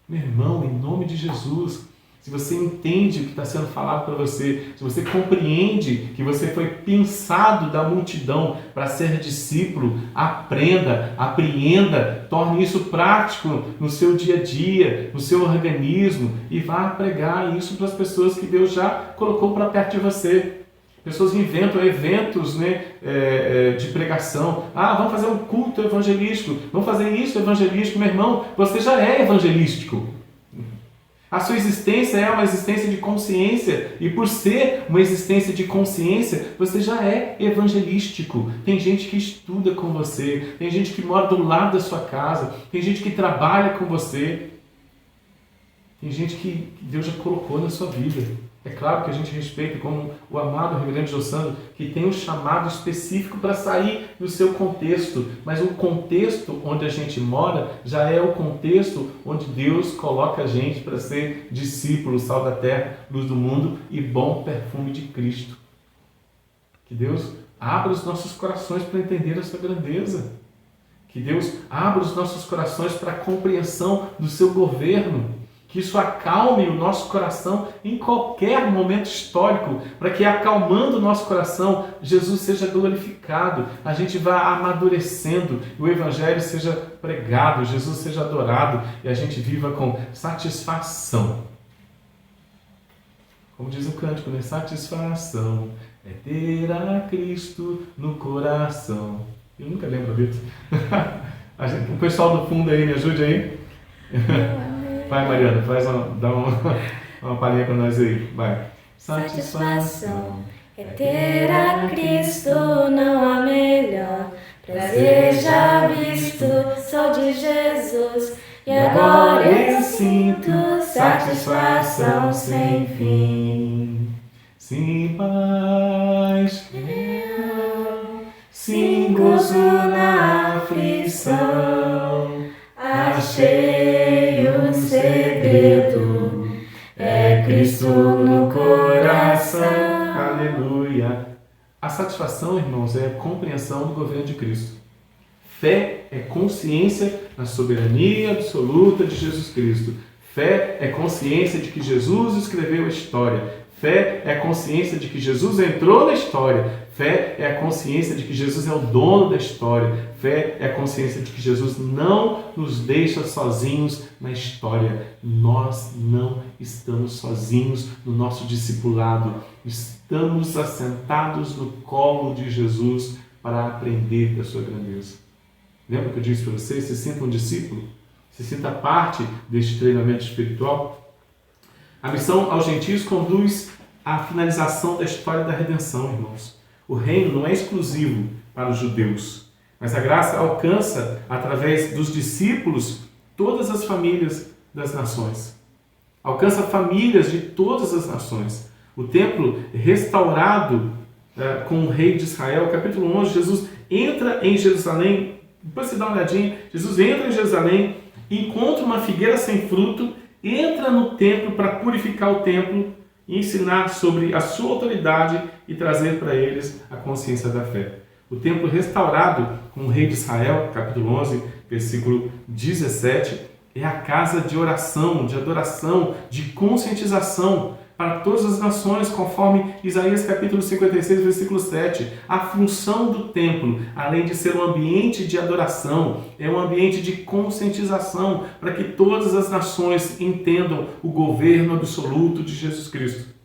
Speaker 1: Meu irmão, em nome de Jesus, se você entende o que está sendo falado para você, se você compreende que você foi pensado da multidão para ser discípulo, aprenda, apreenda, torne isso prático no seu dia a dia, no seu organismo e vá pregar isso para as pessoas que Deus já colocou para perto de você. Pessoas inventam eventos, né, de pregação. Vamos fazer um culto evangelístico, vamos fazer isso evangelístico. Meu irmão, você já é evangelístico. A sua existência é uma existência de consciência e por ser uma existência de consciência, você já é evangelístico. Tem gente que estuda com você, tem gente que mora do lado da sua casa, tem gente que trabalha com você, tem gente que Deus já colocou na sua vida. É claro que a gente respeita, como o amado reverendo Jossandro, que tem um chamado específico para sair do seu contexto, mas o contexto onde a gente mora já é o contexto onde Deus coloca a gente para ser discípulo, sal da terra, luz do mundo e bom perfume de Cristo. Que Deus abra os nossos corações para entender a sua grandeza. Que Deus abra os nossos corações para a compreensão do seu governo. Que isso acalme o nosso coração em qualquer momento histórico, para que acalmando o nosso coração, Jesus seja glorificado, a gente vá amadurecendo, o Evangelho seja pregado, Jesus seja adorado e a gente viva com satisfação. Como diz o cântico, né? Satisfação é ter a Cristo no coração. Eu nunca lembro a letra. O pessoal do fundo aí, me ajude aí. Vai, Mariana, dá uma palhinha para nós aí. Vai.
Speaker 2: Satisfação é ter a Cristo, não há melhor. Prazer já visto, só de Jesus. E agora eu sinto satisfação sem fim.
Speaker 1: Sim, paz,
Speaker 2: sim, gozo na aflição. Achei o segredo, é Cristo no coração.
Speaker 1: Aleluia. A satisfação, irmãos, é a compreensão do governo de Cristo. Fé é consciência na soberania absoluta de Jesus Cristo. Fé é consciência de que Jesus escreveu a história. Fé é a consciência de que Jesus entrou na história. Fé é a consciência de que Jesus é o dono da história. Fé é a consciência de que Jesus não nos deixa sozinhos na história. Nós não estamos sozinhos no nosso discipulado. Estamos assentados no colo de Jesus para aprender da sua grandeza. Lembra que eu disse para você? Se sinta um discípulo? Se sinta parte deste treinamento espiritual? A missão aos gentios conduz à finalização da história da redenção, irmãos. O reino não é exclusivo para os judeus, mas a graça alcança, através dos discípulos, todas as famílias das nações. Alcança famílias de todas as nações. O templo restaurado com o rei de Israel, capítulo 11, Jesus entra em Jerusalém. Depois você dá uma olhadinha. Jesus entra em Jerusalém, encontra uma figueira sem fruto, entra no templo para purificar o templo e ensinar sobre a sua autoridade e trazer para eles a consciência da fé. O templo restaurado com o rei de Israel, capítulo 11, versículo 17, é a casa de oração, de adoração, de conscientização para todas as nações, conforme Isaías capítulo 56, versículo 7. A função do templo, além de ser um ambiente de adoração, é um ambiente de conscientização para que todas as nações entendam o governo absoluto de Jesus Cristo.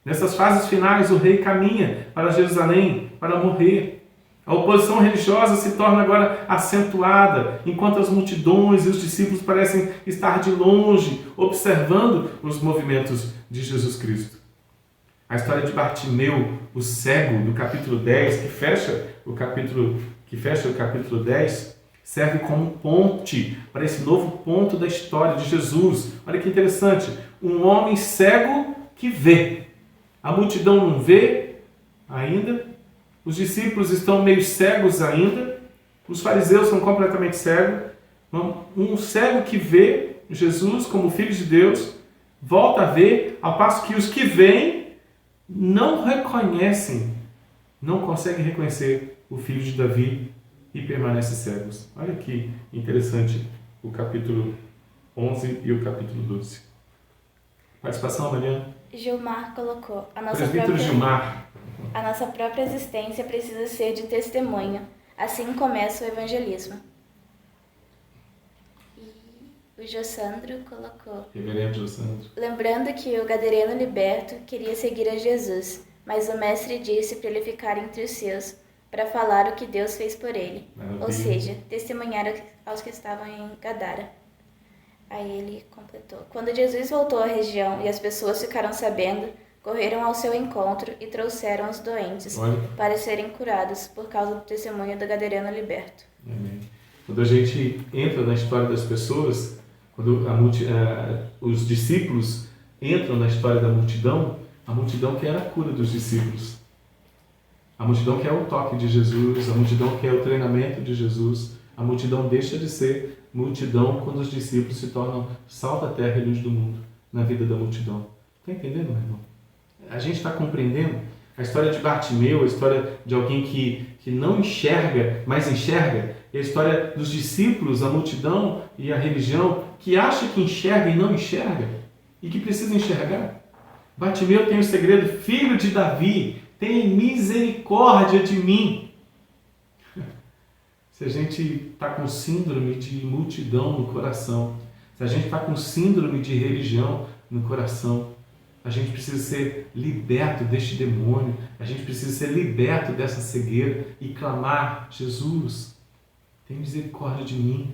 Speaker 1: Nessas fases finais, o rei caminha para Jerusalém para morrer. A oposição religiosa se torna agora acentuada, enquanto as multidões e os discípulos parecem estar de longe, observando os movimentos de Jesus Cristo. A história de Bartimeu, o cego, do capítulo 10, que fecha o capítulo 10, serve como ponte para esse novo ponto da história de Jesus. Olha que interessante, um homem cego que vê. A multidão não vê ainda. Os discípulos estão meio cegos ainda. Os fariseus são completamente cegos. Um cego que vê Jesus como Filho de Deus volta a ver, ao passo que os que veem não reconhecem, não conseguem reconhecer o Filho de Davi, e permanecem cegos. Olha que interessante o capítulo 11 e o capítulo 12. Participação, Mariana?
Speaker 2: Gilmar colocou:
Speaker 1: Presbítero Gilmar.
Speaker 2: a nossa própria existência precisa ser de testemunho. Assim começa o evangelismo. E o Jossandro colocou:
Speaker 1: Reverendo Jossandro.
Speaker 2: lembrando que o gadareno liberto queria seguir a Jesus, mas o mestre disse para ele ficar entre os seus, para falar o que Deus fez por ele.
Speaker 1: Maravilha.
Speaker 2: Ou seja, testemunhar aos que estavam em Gadara. Aí ele completou: quando Jesus voltou à região e as pessoas ficaram sabendo, correram ao seu encontro e trouxeram os doentes para serem curados por causa do testemunho do gadareno liberto.
Speaker 1: Amém. Quando a gente entra na história das pessoas, quando os discípulos entram na história da multidão, a multidão quer a cura dos discípulos. A multidão quer o toque de Jesus, a multidão quer o treinamento de Jesus. A multidão deixa de ser multidão quando os discípulos se tornam sal da terra e luz do mundo na vida da multidão. Está entendendo, meu irmão? A gente está compreendendo a história de Bartimeu, a história de alguém que não enxerga, mas enxerga, é a história dos discípulos, a multidão e a religião que acha que enxerga e não enxerga e que precisa enxergar. Bartimeu tem o segredo: filho de Davi, tem misericórdia de mim. Se a gente está com síndrome de multidão no coração, se a gente está com síndrome de religião no coração, a gente precisa ser liberto deste demônio, a gente precisa ser liberto dessa cegueira e clamar: Jesus, tem misericórdia de mim.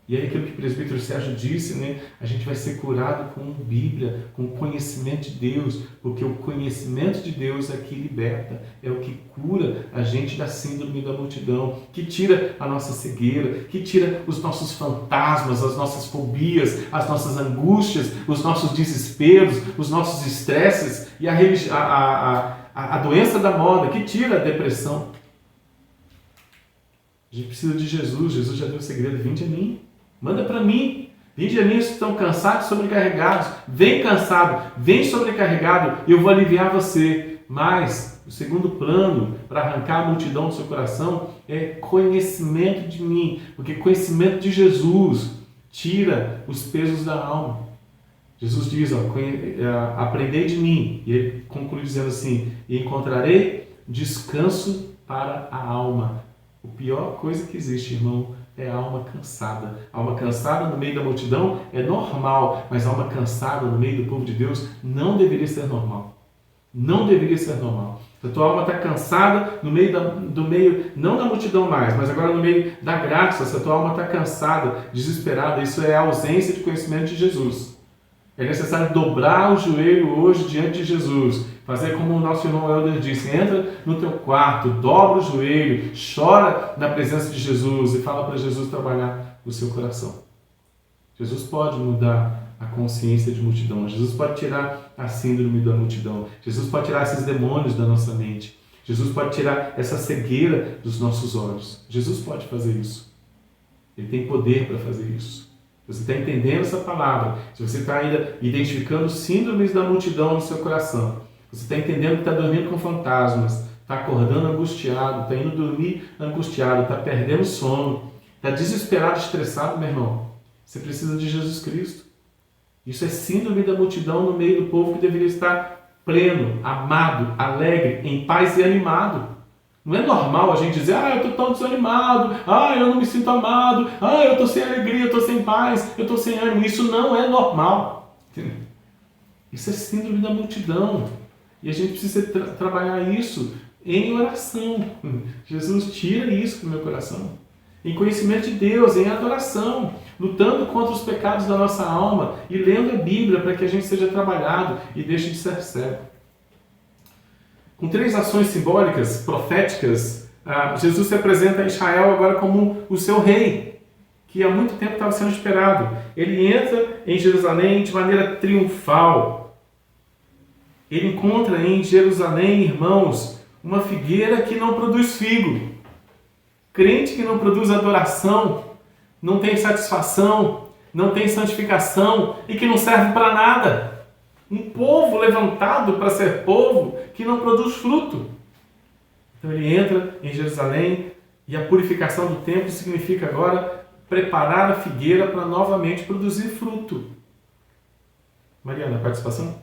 Speaker 1: E aí aquilo que o presbítero Sérgio disse, né? A gente vai ser curado com Bíblia, com o conhecimento de Deus, porque o conhecimento de Deus é que liberta, é o que cura a gente da síndrome da multidão, que tira a nossa cegueira, que tira os nossos fantasmas, as nossas fobias, as nossas angústias, os nossos desesperos, os nossos estresses e a doença da moda, que tira a depressão. A gente precisa de Jesus. Jesus já deu o segredo: vinde a mim. Manda para mim. Vinde a mim os que estão cansados e sobrecarregados. Vem cansado, vem sobrecarregado e eu vou aliviar você. Mas o segundo plano para arrancar a multidão do seu coração é conhecimento de mim. Porque conhecimento de Jesus tira os pesos da alma. Jesus diz: aprendei de mim. E ele conclui dizendo assim: e encontrarei descanso para a alma. A pior coisa que existe, irmão, é a alma cansada. A alma cansada no meio da multidão é normal, mas a alma cansada no meio do povo de Deus não deveria ser normal. Não deveria ser normal. Se a tua alma está cansada no meio não da multidão mais, mas agora no meio da graça, se a tua alma está cansada, desesperada, isso é a ausência de conhecimento de Jesus. É necessário dobrar o joelho hoje diante de Jesus. Fazer como o nosso irmão Helder disse: entra no teu quarto, dobra o joelho, chora na presença de Jesus e fala para Jesus trabalhar o seu coração. Jesus pode mudar a consciência de multidão. Jesus pode tirar a síndrome da multidão. Jesus pode tirar esses demônios da nossa mente. Jesus pode tirar essa cegueira dos nossos olhos. Jesus pode fazer isso. Ele tem poder para fazer isso. Você está entendendo essa palavra? Se você está ainda identificando síndromes da multidão no seu coração, você está entendendo que está dormindo com fantasmas, está acordando angustiado, está indo dormir angustiado, está perdendo sono, está desesperado, estressado, meu irmão, você precisa de Jesus Cristo. Isso é síndrome da multidão no meio do povo que deveria estar pleno, amado, alegre, em paz e animado. Não é normal a gente dizer: eu estou tão desanimado, eu não me sinto amado, eu estou sem alegria, eu estou sem paz, eu estou sem ânimo. Isso não é normal. Isso é síndrome da multidão. E a gente precisa trabalhar isso em oração. Jesus, tira isso do meu coração. Em conhecimento de Deus, em adoração, lutando contra os pecados da nossa alma e lendo a Bíblia para que a gente seja trabalhado e deixe de ser cego. Com 3 ações simbólicas, proféticas, Jesus se apresenta a Israel agora como o seu rei, que há muito tempo estava sendo esperado. Ele entra em Jerusalém de maneira triunfal. Ele encontra em Jerusalém, irmãos, uma figueira que não produz figo. Crente que não produz adoração, não tem satisfação, não tem santificação e que não serve para nada. Um povo levantado para ser povo que não produz fruto. Então ele entra em Jerusalém E a purificação do templo significa agora preparar a figueira para novamente produzir fruto. Mariana, participação?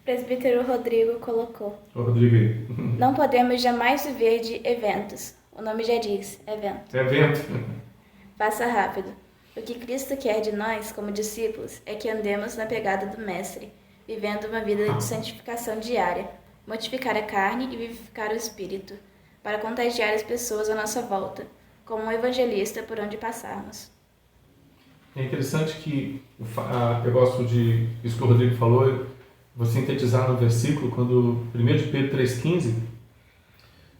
Speaker 2: Presbítero Rodrigo colocou:
Speaker 1: Ô, Rodrigo aí.
Speaker 2: não podemos jamais viver de eventos. O nome já diz, evento.
Speaker 1: Evento.
Speaker 2: Passa rápido. O que Cristo quer de nós, como discípulos, é que andemos na pegada do Mestre, vivendo uma vida de santificação diária, mortificar a carne e vivificar o espírito, para contagiar as pessoas à nossa volta, como um evangelista por onde passarmos.
Speaker 1: É interessante que eu gosto de isso que o Rodrigo falou, vou sintetizar no versículo, quando 1 de Pedro 3,15,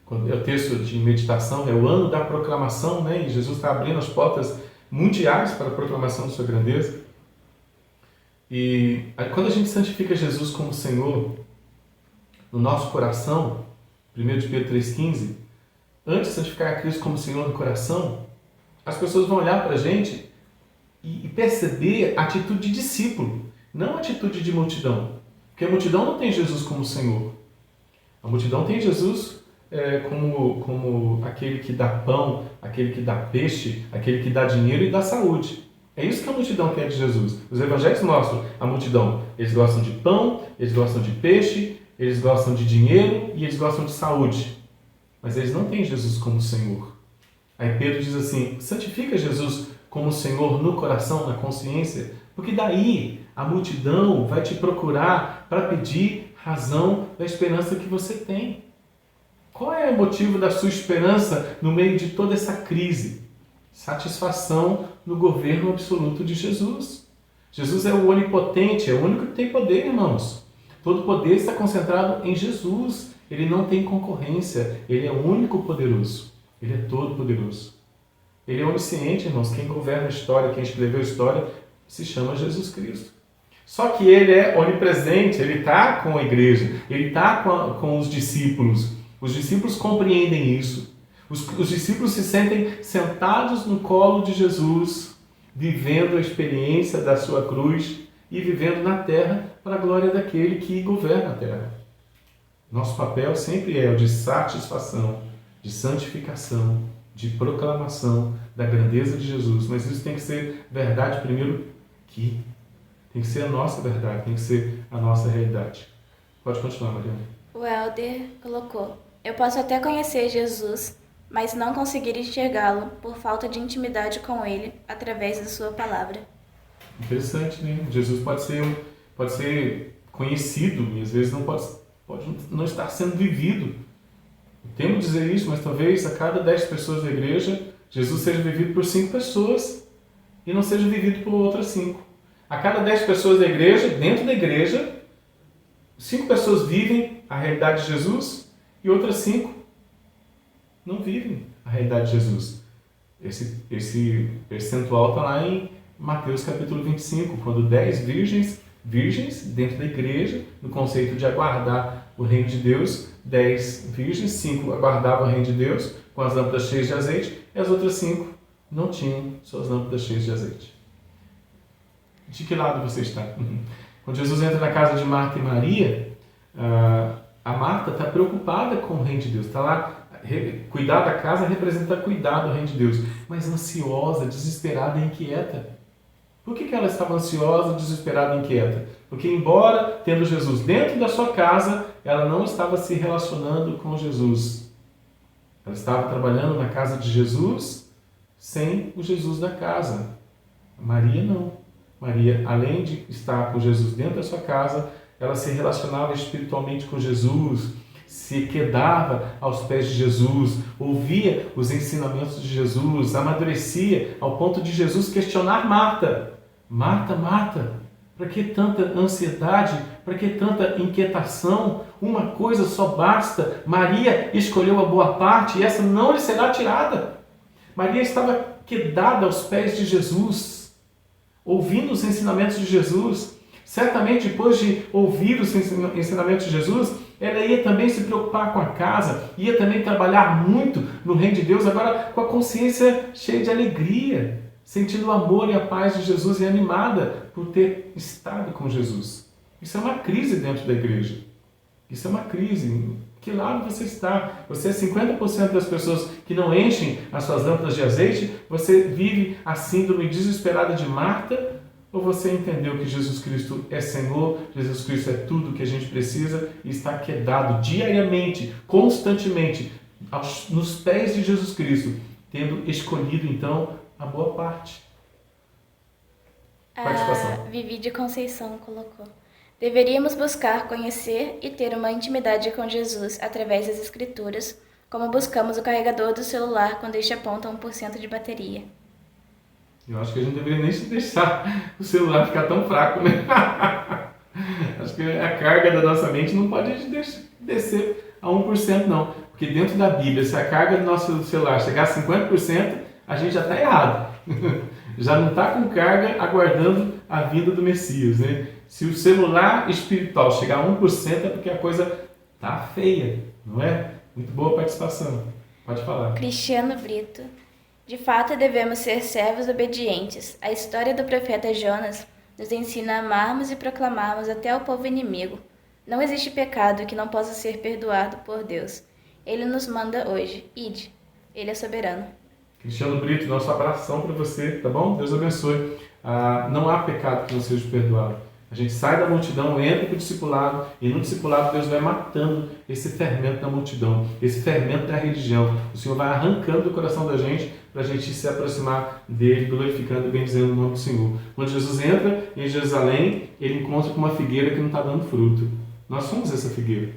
Speaker 1: quando é o texto de meditação, é o ano da proclamação, né? E Jesus está abrindo as portas mundiais para a proclamação de sua grandeza. E quando a gente santifica Jesus como Senhor no nosso coração, 1 de Pedro 3,15, antes de santificar a Cristo como Senhor no coração, as pessoas vão olhar para a gente e perceber a atitude de discípulo, não a atitude de multidão. Porque a multidão não tem Jesus como Senhor. A multidão tem Jesus como aquele que dá pão, aquele que dá peixe, aquele que dá dinheiro e dá saúde. É isso que a multidão quer de Jesus. Os evangelhos mostram a multidão. Eles gostam de pão, eles gostam de peixe, eles gostam de dinheiro e eles gostam de saúde. Mas eles não têm Jesus como Senhor. Aí Pedro diz assim, santifica Jesus como Senhor no coração, na consciência, porque daí a multidão vai te procurar para pedir razão da esperança que você tem. Qual é o motivo da sua esperança no meio de toda essa crise? Satisfação no governo absoluto de Jesus. Jesus é o onipotente, é o único que tem poder, irmãos. Todo poder está concentrado em Jesus. Ele não tem concorrência, ele é o único poderoso. Ele é todo poderoso. Ele é onisciente, irmãos. Quem governa a história, quem escreveu a história, se chama Jesus Cristo. Só que ele é onipresente, ele está com a igreja, ele está com os discípulos. Os discípulos compreendem isso. Os discípulos se sentem sentados no colo de Jesus, vivendo a experiência da sua cruz e vivendo na terra para a glória daquele que governa a terra. Nosso papel sempre é o de satisfação, de santificação, de proclamação da grandeza de Jesus. Mas isso tem que ser verdade primeiro aqui. Tem que ser a nossa verdade, tem que ser a nossa realidade. Pode continuar, Mariana.
Speaker 2: O Helder colocou: eu posso até conhecer Jesus, mas não conseguir enxergá-lo por falta de intimidade com ele através da sua palavra.
Speaker 1: Interessante, né? Jesus pode ser conhecido e às vezes pode não estar sendo vivido. Eu temo dizer isso, mas talvez a cada 10 pessoas da igreja, Jesus seja vivido por 5 pessoas e não seja vivido por outras 5. A cada 10 pessoas da igreja, dentro da igreja, 5 pessoas vivem a realidade de Jesus e outras 5 não vivem a realidade de Jesus. Esse percentual está lá em Mateus capítulo 25, quando 10 virgens dentro da igreja, no conceito de aguardar o reino de Deus, 10 virgens, 5 aguardavam o reino de Deus com as lâmpadas cheias de azeite e as outras 5 não tinham suas lâmpadas cheias de azeite. De que lado você está? Quando Jesus entra na casa de Marta e Maria, a Marta está preocupada com o reino de Deus, está lá. Cuidar da casa representa cuidar do reino de Deus, mas ansiosa, desesperada e inquieta. Por que ela estava ansiosa, desesperada e inquieta? Porque embora tendo Jesus dentro da sua casa, ela não estava se relacionando com Jesus. Ela estava trabalhando na casa de Jesus sem o Jesus da casa. Maria não. Maria, além de estar com Jesus dentro da sua casa, ela se relacionava espiritualmente com Jesus, se quedava aos pés de Jesus, ouvia os ensinamentos de Jesus, amadurecia ao ponto de Jesus questionar Marta. Marta, Marta, para que tanta ansiedade? Para que tanta inquietação? Uma coisa só basta. Maria escolheu a boa parte e essa não lhe será tirada. Maria estava quedada aos pés de Jesus, ouvindo os ensinamentos de Jesus. Certamente, depois de ouvir os ensinamentos de Jesus, ela ia também se preocupar com a casa, ia também trabalhar muito no reino de Deus, agora com a consciência cheia de alegria, sentindo o amor e a paz de Jesus e animada por ter estado com Jesus. Isso é uma crise dentro da igreja. Isso é uma crise Que lado você está? Você é 50% das pessoas que não enchem as suas lâmpadas de azeite? Você vive a síndrome desesperada de Marta? Ou você entendeu que Jesus Cristo é Senhor, Jesus Cristo é tudo que a gente precisa e está quedado diariamente, constantemente, nos pés de Jesus Cristo, tendo escolhido então a boa parte? Participação.
Speaker 2: Vivi de Conceição colocou: deveríamos buscar conhecer e ter uma intimidade com Jesus através das Escrituras, como buscamos o carregador do celular quando este aponta 1% de bateria.
Speaker 1: Eu acho que a gente não deveria nem se deixar o celular ficar tão fraco, né? Acho que a carga da nossa mente não pode descer a 1%, não. Porque dentro da Bíblia, se a carga do nosso celular chegar a 50%, a gente já está errado. Já não está com carga aguardando a vinda do Messias, né? Se o celular espiritual chegar a 1%, é porque a coisa está feia, não é? Muito boa participação. Pode falar.
Speaker 2: Cristiano Brito: de fato, devemos ser servos obedientes. A história do profeta Jonas nos ensina a amarmos e proclamarmos até ao povo inimigo. Não existe pecado que não possa ser perdoado por Deus. Ele nos manda hoje: ide. Ele é soberano.
Speaker 1: Cristiano Brito, nosso abração para você, tá bom? Deus abençoe. Não há pecado que não seja perdoado. A gente sai da multidão, entra para o discipulado, e no discipulado Deus vai matando esse fermento da multidão, esse fermento da religião. O Senhor vai arrancando do coração da gente para a gente se aproximar dele, glorificando e bendizendo o nome do Senhor. Quando Jesus entra em Jerusalém, ele encontra com uma figueira que não está dando fruto. Nós somos essa figueira.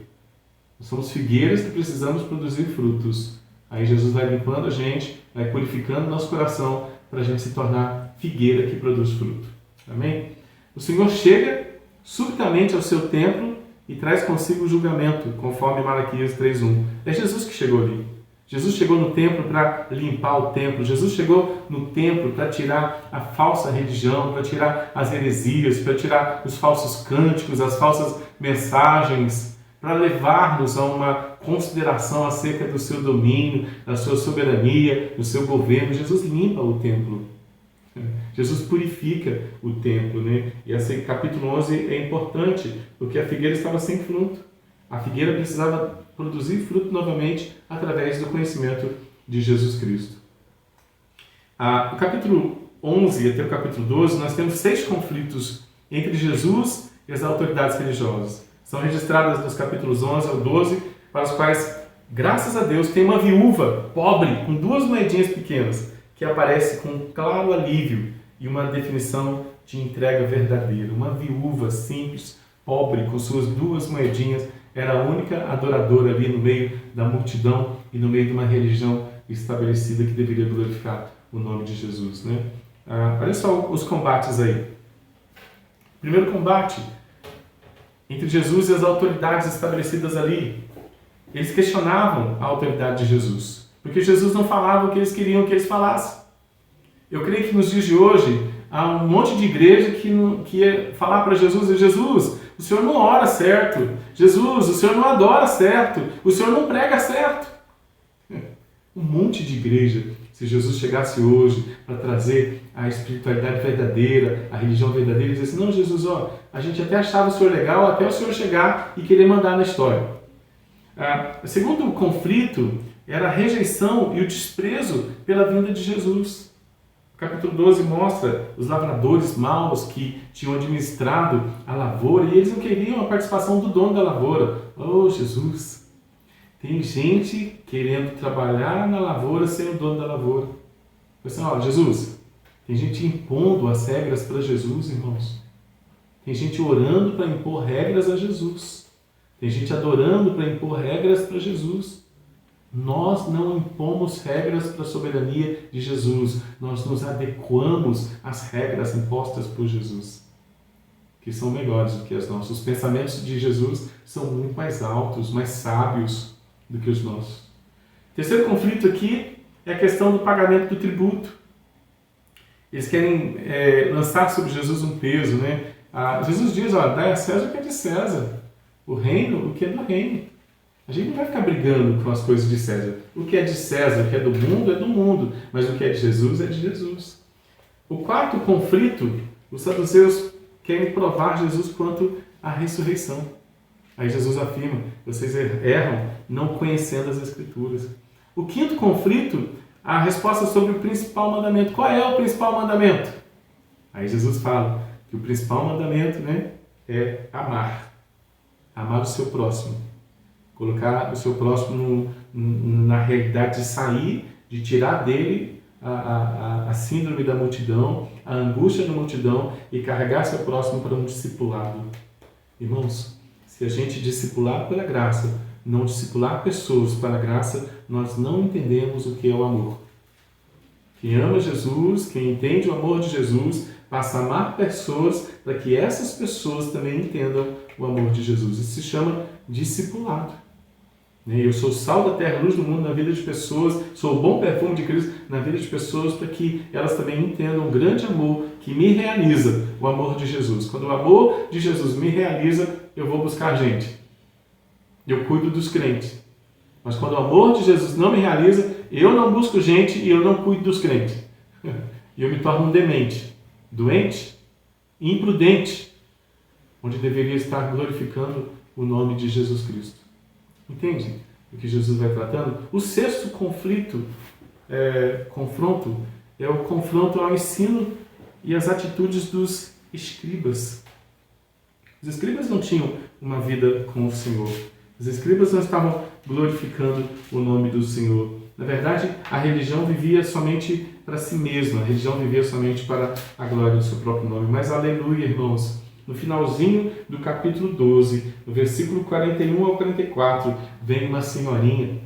Speaker 1: Nós somos figueiras que precisamos produzir frutos. Aí Jesus vai limpando a gente, vai purificando o nosso coração para a gente se tornar figueira que produz fruto. Amém? O Senhor chega subitamente ao seu templo e traz consigo o julgamento, conforme Malaquias 3:1. É Jesus que chegou ali. Jesus chegou no templo para limpar o templo. Jesus chegou no templo para tirar a falsa religião, para tirar as heresias, para tirar os falsos cânticos, as falsas mensagens, para levar-nos a uma consideração acerca do seu domínio, da sua soberania, do seu governo. Jesus limpa o templo. Jesus purifica o templo, né? E esse capítulo 11 é importante, porque a figueira estava sem fruto. A figueira precisava produzir fruto novamente através do conhecimento de Jesus Cristo. No capítulo 11 até o capítulo 12, nós temos 6 conflitos entre Jesus e as autoridades religiosas. São registradas nos capítulos 11 ao 12, para os quais, graças a Deus, tem uma viúva pobre com 2 moedinhas pequenas, que aparece com um claro alívio e uma definição de entrega verdadeira. Uma viúva simples, pobre, com suas 2 moedinhas, era a única adoradora ali no meio da multidão e no meio de uma religião estabelecida que deveria glorificar o nome de Jesus, né? Olha só os combates aí. Primeiro combate entre Jesus e as autoridades estabelecidas ali. Eles questionavam a autoridade de Jesus, porque Jesus não falava o que eles queriam que eles falassem. Eu creio que nos dias de hoje há um monte de igreja que ia falar para Jesus: Jesus, o Senhor não ora certo. Jesus, o Senhor não adora certo. O Senhor não prega certo. Um monte de igreja. Se Jesus chegasse hoje para trazer a espiritualidade verdadeira, a religião verdadeira, e dizer assim: não, Jesus, a gente até achava o Senhor legal até o Senhor chegar e querer mandar na história. O segundo conflito era a rejeição e o desprezo pela vinda de Jesus. O capítulo 12 mostra os lavradores maus que tinham administrado a lavoura e eles não queriam a participação do dono da lavoura. Oh, Jesus! Tem gente querendo trabalhar na lavoura sem o dono da lavoura. Assim, Jesus, tem gente impondo as regras para Jesus, irmãos. Tem gente orando para impor regras a Jesus. Tem gente adorando para impor regras para Jesus. Nós não impomos regras para a soberania de Jesus. Nós nos adequamos às regras impostas por Jesus, que são melhores do que as nossas. Os pensamentos de Jesus são muito mais altos, mais sábios do que os nossos. Terceiro conflito aqui é a questão do pagamento do tributo. Eles querem lançar sobre Jesus um peso, né? Jesus diz: dai a César o que é de César, o reino o que é do reino. A gente não vai ficar brigando com as coisas de César. O que é de César, o que é do mundo, mas o que é de Jesus é de Jesus. O quarto conflito, os saduceus querem provar Jesus quanto à ressurreição. Aí Jesus afirma, vocês erram não conhecendo as Escrituras. O quinto conflito, a resposta sobre o principal mandamento. Qual é o principal mandamento? Aí Jesus fala que o principal mandamento, né, é amar. Amar o seu próximo. Colocar o seu próximo na realidade de sair, de tirar dele a síndrome da multidão, a angústia da multidão e carregar seu próximo para um discipulado. Irmãos, se a gente discipular pela graça, não discipular pessoas para a graça, nós não entendemos o que é o amor. Quem ama Jesus, quem entende o amor de Jesus, passa a amar pessoas para que essas pessoas também entendam o amor de Jesus. Isso se chama discipulado. Eu sou o sal da terra, luz do mundo na vida de pessoas, sou o bom perfume de Cristo na vida de pessoas para que elas também entendam o grande amor que me realiza, o amor de Jesus. Quando o amor de Jesus me realiza, eu vou buscar gente. Eu cuido dos crentes. Mas quando o amor de Jesus não me realiza, eu não busco gente e eu não cuido dos crentes. E eu me torno um demente, doente, imprudente, onde deveria estar glorificando o nome de Jesus Cristo. Entende o que Jesus vai tratando? O sexto confronto é o confronto ao ensino e às atitudes dos escribas. Os escribas não tinham uma vida com o Senhor. Os escribas não estavam glorificando o nome do Senhor. Na verdade, a religião vivia somente para si mesma. A religião vivia somente para a glória do seu próprio nome. Mas aleluia, irmãos. No finalzinho do capítulo 12, no versículo 41 ao 44, vem uma senhorinha.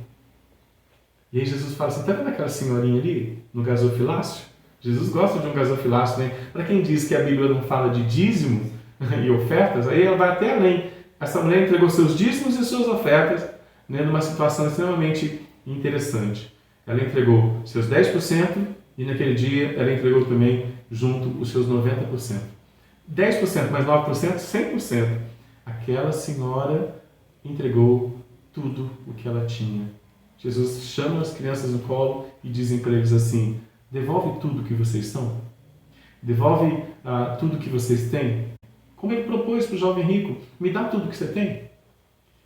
Speaker 1: E aí Jesus fala assim, está vendo aquela senhorinha ali, no gasofilácio? Jesus gosta de um gasofilácio, né? Para quem diz que a Bíblia não fala de dízimo e ofertas, aí ela vai até além. Essa mulher entregou seus dízimos e suas ofertas, né, numa situação extremamente interessante. Ela entregou seus 10% e naquele dia ela entregou também junto os seus 90%. 10% mais 9%, 100%. Aquela senhora entregou tudo o que ela tinha. Jesus chama as crianças no colo e dizem para eles assim, devolve tudo que vocês são. Devolve tudo que vocês têm. Como ele propôs para o jovem rico, me dá tudo que você tem.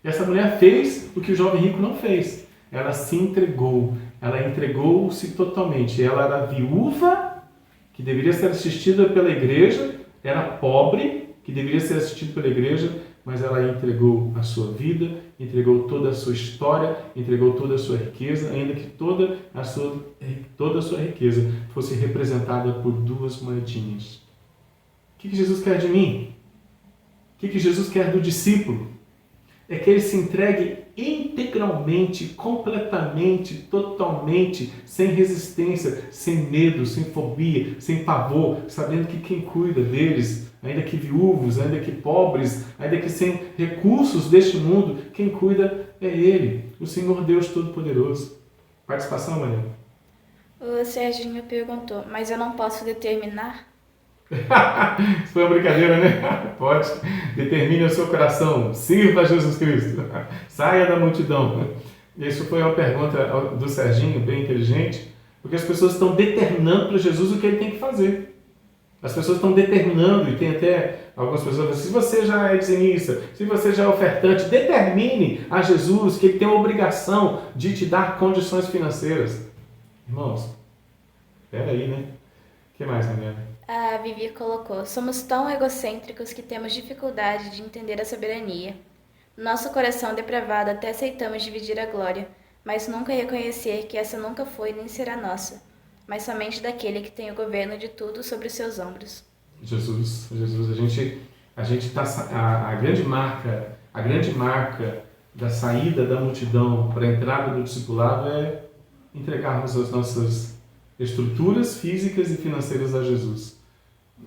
Speaker 1: E essa mulher fez o que o jovem rico não fez. Ela se entregou. Ela entregou-se totalmente. Ela era viúva, que deveria ser assistida pela igreja, era pobre, que deveria ser assistido pela igreja, mas ela entregou a sua vida, entregou toda a sua história, entregou toda a sua riqueza, ainda que toda a sua riqueza fosse representada por 2 moedinhas. O que Jesus quer de mim? O que Jesus quer do discípulo? É que ele se entregue integralmente, completamente, totalmente, sem resistência, sem medo, sem fobia, sem pavor, sabendo que quem cuida deles, ainda que viúvos, ainda que pobres, ainda que sem recursos deste mundo, quem cuida é Ele, o Senhor Deus Todo-Poderoso. Participação, Maria?
Speaker 2: O Serginho perguntou, mas eu não posso determinar?
Speaker 1: Isso foi uma brincadeira, né? Pode. Determine o seu coração. Sirva a Jesus Cristo. Saia da multidão. Isso foi uma pergunta do Serginho, bem inteligente, porque as pessoas estão determinando para Jesus o que ele tem que fazer. As pessoas estão determinando, e tem até algumas pessoas que dizem, se você já é dizimista, se você já é ofertante, determine a Jesus que ele tem a obrigação de te dar condições financeiras. Irmãos, espera aí, né? O que mais, Daniela?
Speaker 2: A Vivi colocou, somos tão egocêntricos que temos dificuldade de entender a soberania. No nosso coração depravado até aceitamos dividir a glória, mas nunca reconhecer que essa nunca foi nem será nossa, mas somente daquele que tem o governo de tudo sobre os seus ombros.
Speaker 1: Jesus, a gente tá, a grande marca da saída da multidão para a entrada do discipulado é entregarmos as nossas estruturas físicas e financeiras a Jesus.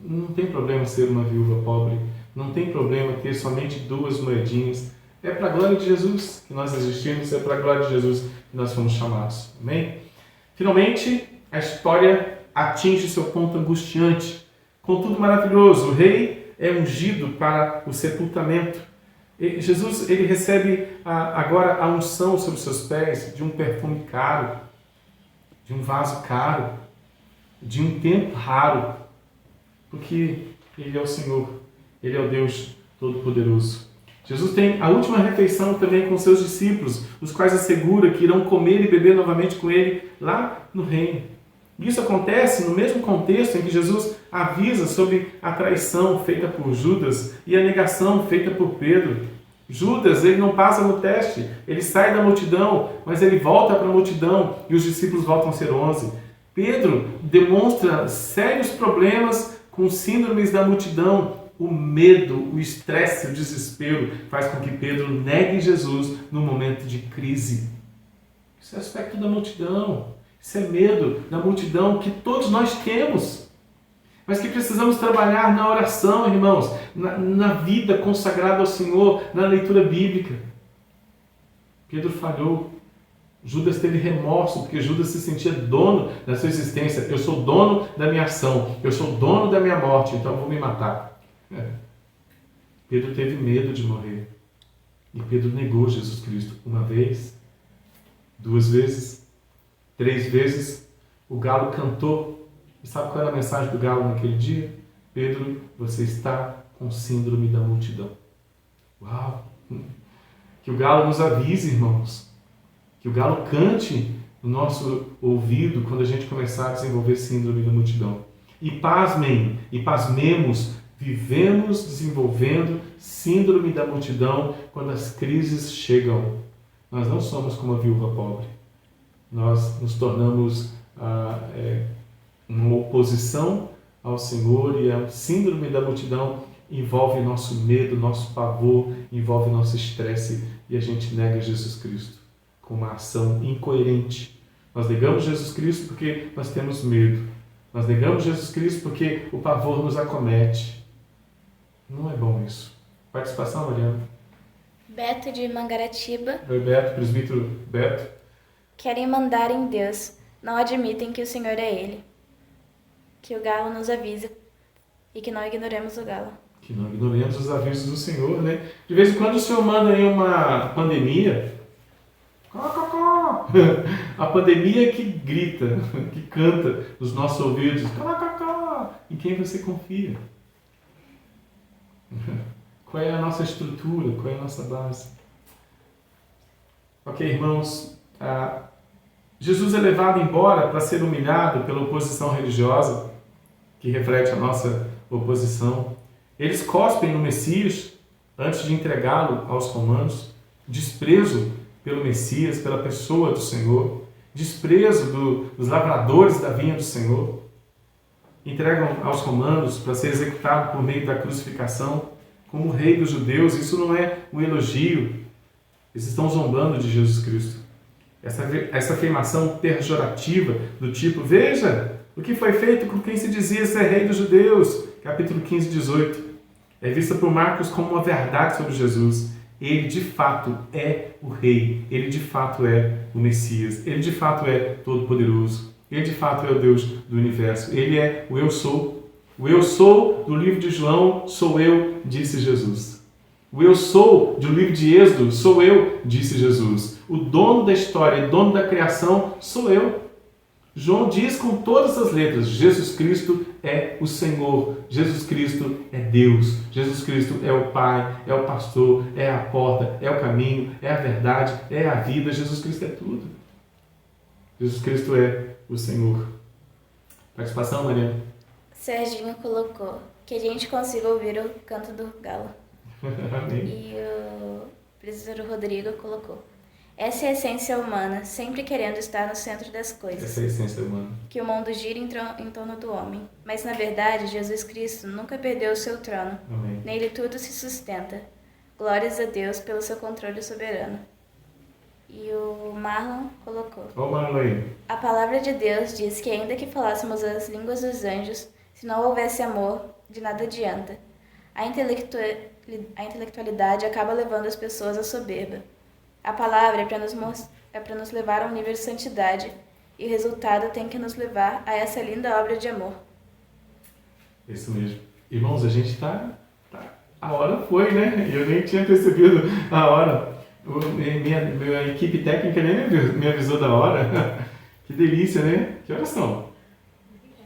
Speaker 1: Não tem problema ser uma viúva pobre, não tem problema ter somente 2 moedinhas. É para a glória de Jesus que nós existimos, é para a glória de Jesus que nós fomos chamados. Amém? Finalmente, a história atinge seu ponto angustiante. Contudo maravilhoso, o rei é ungido para o sepultamento. Jesus ele recebe agora a unção sobre os seus pés de um perfume caro, de um vaso caro, de um tempo raro, porque Ele é o Senhor, Ele é o Deus Todo-Poderoso. Jesus tem a última refeição também com seus discípulos, os quais assegura que irão comer e beber novamente com ele lá no reino. Isso acontece no mesmo contexto em que Jesus avisa sobre a traição feita por Judas e a negação feita por Pedro. Judas, ele não passa no teste, ele sai da multidão, mas ele volta para a multidão e os discípulos voltam a ser 11. Pedro demonstra sérios problemas com síndromes da multidão. O medo, o estresse, o desespero faz com que Pedro negue Jesus no momento de crise. Isso é aspecto da multidão. Isso é medo da multidão que todos nós temos. Mas que precisamos trabalhar na oração, irmãos, na vida consagrada ao Senhor, na leitura bíblica. Pedro falhou. Judas teve remorso, porque Judas se sentia dono da sua existência. Eu sou dono da minha ação, eu sou dono da minha morte, então eu vou me matar. Pedro teve medo de morrer. E Pedro negou Jesus Cristo uma vez, 2 vezes, 3 vezes. O galo cantou. E sabe qual era a mensagem do galo naquele dia? Pedro, você está com síndrome da multidão. Uau! Que o galo nos avise, irmãos. Que o galo cante no nosso ouvido quando a gente começar a desenvolver síndrome da multidão. E pasmem, e pasmemos, vivemos desenvolvendo síndrome da multidão quando as crises chegam. Nós não somos como a viúva pobre. Nós nos tornamos uma oposição ao Senhor, e a síndrome da multidão envolve nosso medo, nosso pavor, envolve nosso estresse, e a gente nega Jesus Cristo com uma ação incoerente. Nós negamos Jesus Cristo porque nós temos medo. Nós negamos Jesus Cristo porque o pavor nos acomete. Não é bom isso. Participação, Mariana?
Speaker 2: Beto de Mangaratiba.
Speaker 1: Oi, Beto, presbítero Beto.
Speaker 2: Querem mandar em Deus. Não admitem que o Senhor é Ele. Que o galo nos avise e que não ignoremos o galo.
Speaker 1: Que não ignoremos os avisos do Senhor, né? De vez em quando o Senhor manda aí uma pandemia. A pandemia que grita, que canta nos nossos ouvidos. Em quem você confia? Qual é a nossa estrutura? Qual é a nossa base? Ok, irmãos. Jesus é levado embora para ser humilhado pela oposição religiosa, que reflete a nossa oposição. Eles cospem no Messias antes de entregá-lo aos romanos. Desprezo pelo Messias, pela pessoa do Senhor. Desprezo dos lavradores da vinha do Senhor. Entregam aos romanos para ser executado por meio da crucificação como o rei dos judeus. Isso não é um elogio. Eles estão zombando de Jesus Cristo. Essa afirmação pejorativa do tipo, veja o que foi feito com quem se dizia ser rei dos judeus, capítulo 15, 18, é vista por Marcos como uma verdade sobre Jesus. Ele de fato é o rei, ele de fato é o Messias, ele de fato é todo-poderoso, ele de fato é o Deus do universo, ele é o eu sou. O eu sou do livro de João sou eu, disse Jesus. O eu sou do livro de Êxodo sou eu, disse Jesus. O dono da história e dono da criação sou eu. João diz com todas as letras, Jesus Cristo é o Senhor, Jesus Cristo é Deus, Jesus Cristo é o Pai, é o pastor, é a porta, é o caminho, é a verdade, é a vida, Jesus Cristo é tudo. Jesus Cristo é o Senhor. Participação, Mariana?
Speaker 2: Serginho colocou que a gente consiga ouvir o canto do galo.
Speaker 1: Amém.
Speaker 2: E o presbítero Rodrigo colocou: essa é a essência humana, sempre querendo estar no centro das coisas.
Speaker 1: Essa é a essência humana. Que
Speaker 2: o mundo gira em torno do homem. Mas, na verdade, Jesus Cristo nunca perdeu o seu trono.
Speaker 1: Amém.
Speaker 2: Nele tudo se sustenta. Glórias a Deus pelo seu controle soberano. E o Marlon colocou:
Speaker 1: Ô, Marlon aí.
Speaker 2: A palavra de Deus diz que ainda que falássemos as línguas dos anjos, se não houvesse amor, de nada adianta. A intelectualidade acaba levando as pessoas à soberba. A palavra é para nos levar a um nível de santidade, e o resultado tem que nos levar a essa linda obra de amor.
Speaker 1: Isso mesmo. Irmãos, a gente a hora foi, né? Eu nem tinha percebido a hora. Minha equipe técnica nem me avisou da hora. Que delícia, né? Que horas são?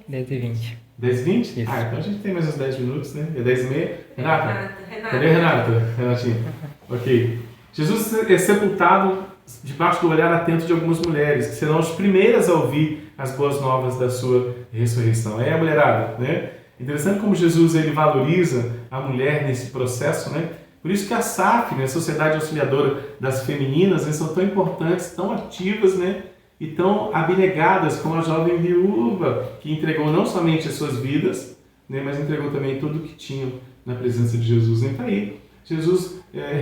Speaker 3: 10h20.
Speaker 1: 10h20?
Speaker 3: Isso.
Speaker 1: Então a gente tem mais uns 10 minutos, né? É 10h30. Renata?
Speaker 4: Renata.
Speaker 1: Cadê a Renata? Renatinha. Ok. Jesus é sepultado debaixo do olhar atento de algumas mulheres, que serão as primeiras a ouvir as boas novas da sua ressurreição. É a mulherada, né? Interessante como Jesus ele valoriza a mulher nesse processo, né? Por isso que a SAF, né, a Sociedade Auxiliadora das Femininas, né, são tão importantes, tão ativas, né? E tão abnegadas como a jovem viúva, que entregou não somente as suas vidas, né, mas entregou também tudo o que tinham na presença de Jesus. Então aí, Jesus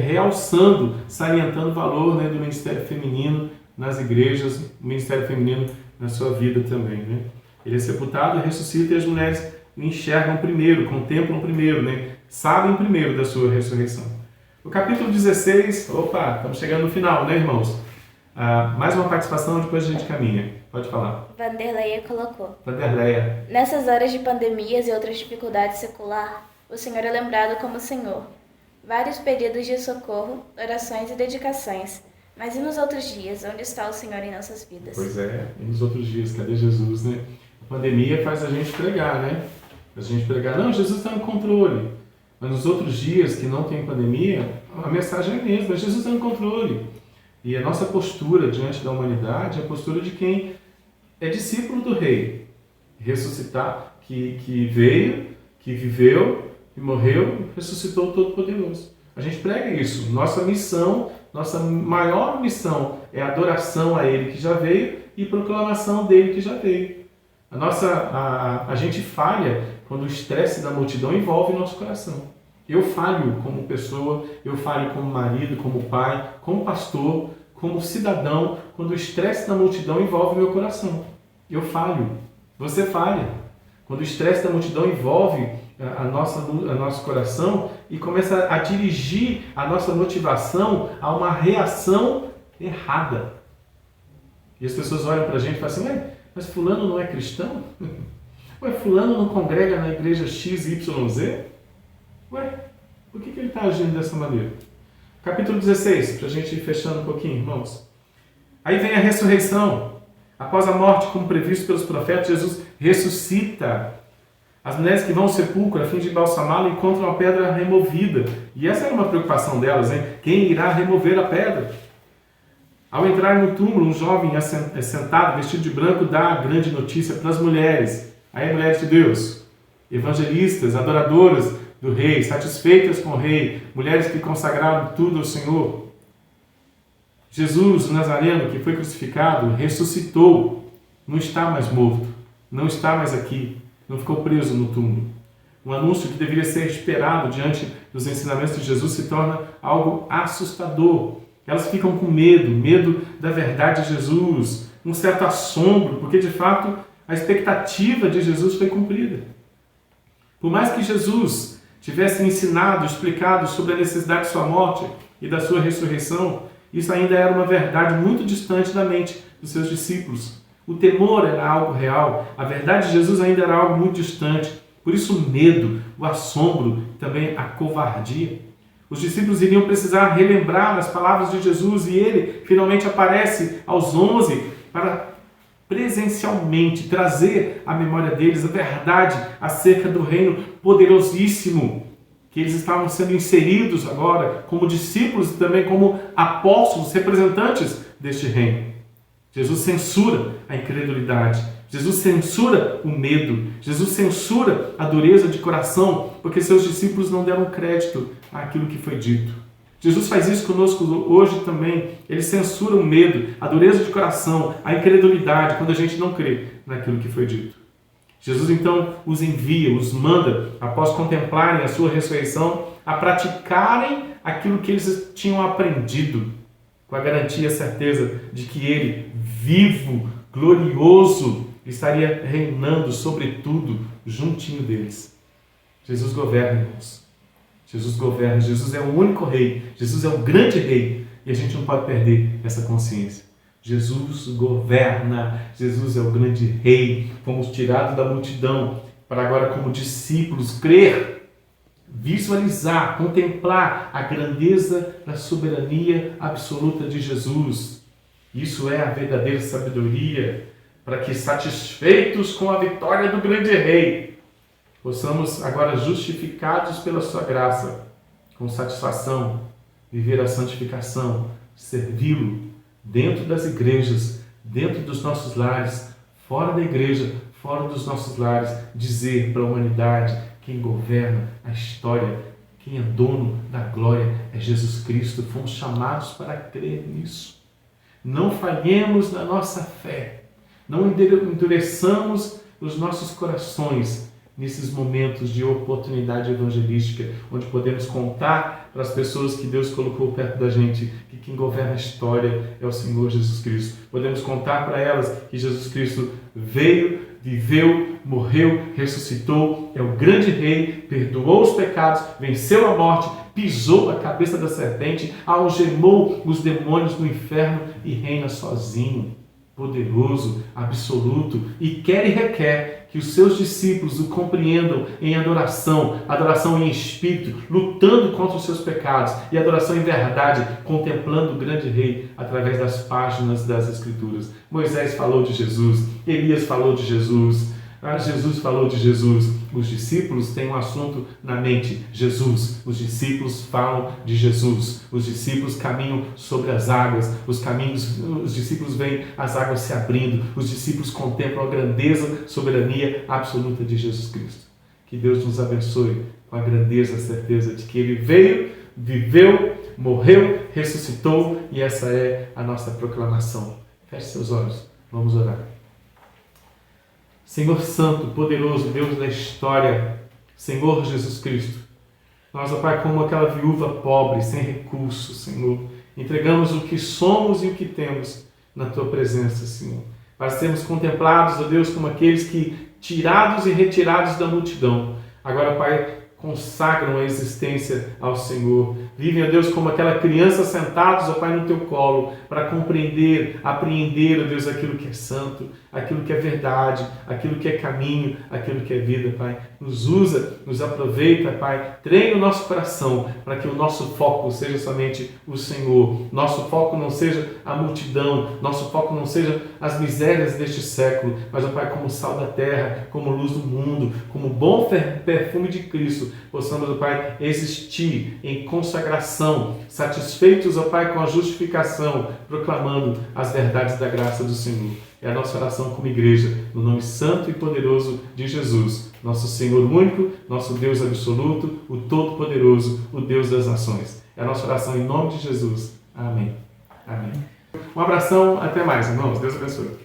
Speaker 1: realçando, salientando o valor, né, do ministério feminino nas igrejas, o ministério feminino na sua vida também. Né? Ele é sepultado, ressuscita e as mulheres o enxergam primeiro, contemplam primeiro, né? Sabem primeiro da sua ressurreição. O capítulo 16, estamos chegando no final, né, irmãos? Mais uma participação, depois a gente caminha. Pode falar.
Speaker 2: Vanderleia colocou.
Speaker 1: Vanderleia.
Speaker 2: Nessas horas de pandemias e outras dificuldades secular, o Senhor é lembrado como Senhor. Vários pedidos de socorro, orações e dedicações. Mas e nos outros dias? Onde está o Senhor em nossas vidas?
Speaker 1: Pois é, e nos outros dias? Cadê Jesus, né? A pandemia faz a gente pregar, né? Faz a gente pregar, não, Jesus está no controle. Mas nos outros dias que não tem pandemia, a mensagem é a mesma, Jesus está no controle. E a nossa postura diante da humanidade é a postura de quem é discípulo do Rei. Ressuscitar, que veio, que viveu, e morreu, ressuscitou o Todo-Poderoso. A gente prega isso. Nossa missão, nossa maior missão é a adoração a Ele que já veio e proclamação dele que já veio. A gente falha quando o estresse da multidão envolve o nosso coração. Eu falho como pessoa, eu falho como marido, como pai, como pastor, como cidadão, quando o estresse da multidão envolve o meu coração. Eu falho. Você falha. Quando o estresse da multidão envolve nosso coração e começa a dirigir a nossa motivação a uma reação errada. E as pessoas olham para a gente e falam assim, mas fulano não é cristão? Ué, fulano não congrega na igreja XYZ? Ué, por que ele está agindo dessa maneira? Capítulo 16, para a gente ir fechando um pouquinho, irmãos. Aí vem a ressurreição. Após a morte, como previsto pelos profetas, Jesus ressuscita. As mulheres que vão ao sepulcro a fim de embalsamá-lo encontram a pedra removida. E essa era uma preocupação delas, hein? Quem irá remover a pedra? Ao entrar no túmulo, um jovem sentado, vestido de branco, dá a grande notícia para as mulheres. Aí, mulheres de Deus, evangelistas, adoradoras do rei, satisfeitas com o rei, mulheres que consagraram tudo ao Senhor. Jesus, o Nazareno, que foi crucificado, ressuscitou. Não está mais morto. Não está mais aqui. Não ficou preso no túmulo. Um anúncio que deveria ser esperado diante dos ensinamentos de Jesus se torna algo assustador. Elas ficam com medo da verdade de Jesus, um certo assombro, porque de fato a expectativa de Jesus foi cumprida. Por mais que Jesus tivesse ensinado, explicado sobre a necessidade de sua morte e da sua ressurreição, isso ainda era uma verdade muito distante da mente dos seus discípulos. O temor era algo real, a verdade de Jesus ainda era algo muito distante. Por isso o medo, o assombro, também a covardia. Os discípulos iriam precisar relembrar as palavras de Jesus e ele finalmente aparece aos 11 para presencialmente trazer à memória deles a verdade acerca do reino poderosíssimo, que eles estavam sendo inseridos agora como discípulos e também como apóstolos, representantes deste reino. Jesus censura a incredulidade, Jesus censura o medo, Jesus censura a dureza de coração, porque seus discípulos não deram crédito àquilo que foi dito. Jesus faz isso conosco hoje também. Ele censura o medo, a dureza de coração, a incredulidade, quando a gente não crê naquilo que foi dito. Jesus então os envia, os manda, após contemplarem a sua ressurreição, a praticarem aquilo que eles tinham aprendido, com a garantia e a certeza de que ele, vivo, glorioso, estaria reinando sobre tudo, juntinho deles. Jesus governa, irmãos. Jesus governa. Jesus é o único rei. Jesus é o grande rei. E a gente não pode perder essa consciência. Jesus governa. Jesus é o grande rei. Fomos tirados da multidão para agora, como discípulos, crer, visualizar, contemplar a grandeza da soberania absoluta de Jesus. Isso é a verdadeira sabedoria, para que, satisfeitos com a vitória do grande rei, possamos agora, justificados pela sua graça, com satisfação, viver a santificação, servi-lo dentro das igrejas, dentro dos nossos lares, fora da igreja, fora dos nossos lares, dizer para a humanidade: quem governa a história, quem é dono da glória é Jesus Cristo. Fomos chamados para crer nisso. Não falhemos na nossa fé, não endureçamos os nossos corações nesses momentos de oportunidade evangelística, onde podemos contar para as pessoas que Deus colocou perto da gente que quem governa a história é o Senhor Jesus Cristo. Podemos contar para elas que Jesus Cristo veio, viveu, morreu, ressuscitou, é o grande rei, perdoou os pecados, venceu a morte, pisou a cabeça da serpente, algemou os demônios do inferno e reina sozinho, poderoso, absoluto, e quer e requer que os seus discípulos o compreendam em adoração em espírito, lutando contra os seus pecados, e adoração em verdade, contemplando o grande rei através das páginas das Escrituras. Moisés falou de Jesus, Elias falou de Jesus, Jesus falou de Jesus. Os discípulos têm um assunto na mente: Jesus. Os discípulos falam de Jesus. Os discípulos caminham sobre as águas. Os discípulos veem as águas se abrindo. Os discípulos contemplam a grandeza, soberania absoluta de Jesus Cristo. Que Deus nos abençoe com a grandeza, a certeza de que Ele veio, viveu, morreu, ressuscitou, e essa é a nossa proclamação. Feche seus olhos. Vamos orar. Senhor Santo, poderoso, Deus da história, Senhor Jesus Cristo, nós, ó Pai, como aquela viúva pobre, sem recursos, Senhor, entregamos o que somos e o que temos na Tua presença, Senhor, para sermos contemplados, ó Deus, como aqueles que, tirados e retirados da multidão, agora, Pai, consagram a existência ao Senhor. Vivem, ó Deus, como aquela criança sentados, ó Pai, no Teu colo, para compreender, apreender, ó Deus, aquilo que é santo, aquilo que é verdade, aquilo que é caminho, aquilo que é vida, Pai. Nos usa, nos aproveita, Pai. Treina o nosso coração para que o nosso foco seja somente o Senhor. Nosso foco não seja a multidão, nosso foco não seja as misérias deste século, mas, ó Pai, como sal da terra, como luz do mundo, como bom perfume de Cristo, possamos, ó Pai, existir em consagração, satisfeitos, ó Pai, com a justificação, proclamando as verdades da graça do Senhor. É a nossa oração como igreja, no nome santo e poderoso de Jesus, nosso Senhor único, nosso Deus absoluto, o Todo-Poderoso, o Deus das nações. É a nossa oração em nome de Jesus. Amém. Amém. Um abração, até mais, irmãos. Deus abençoe.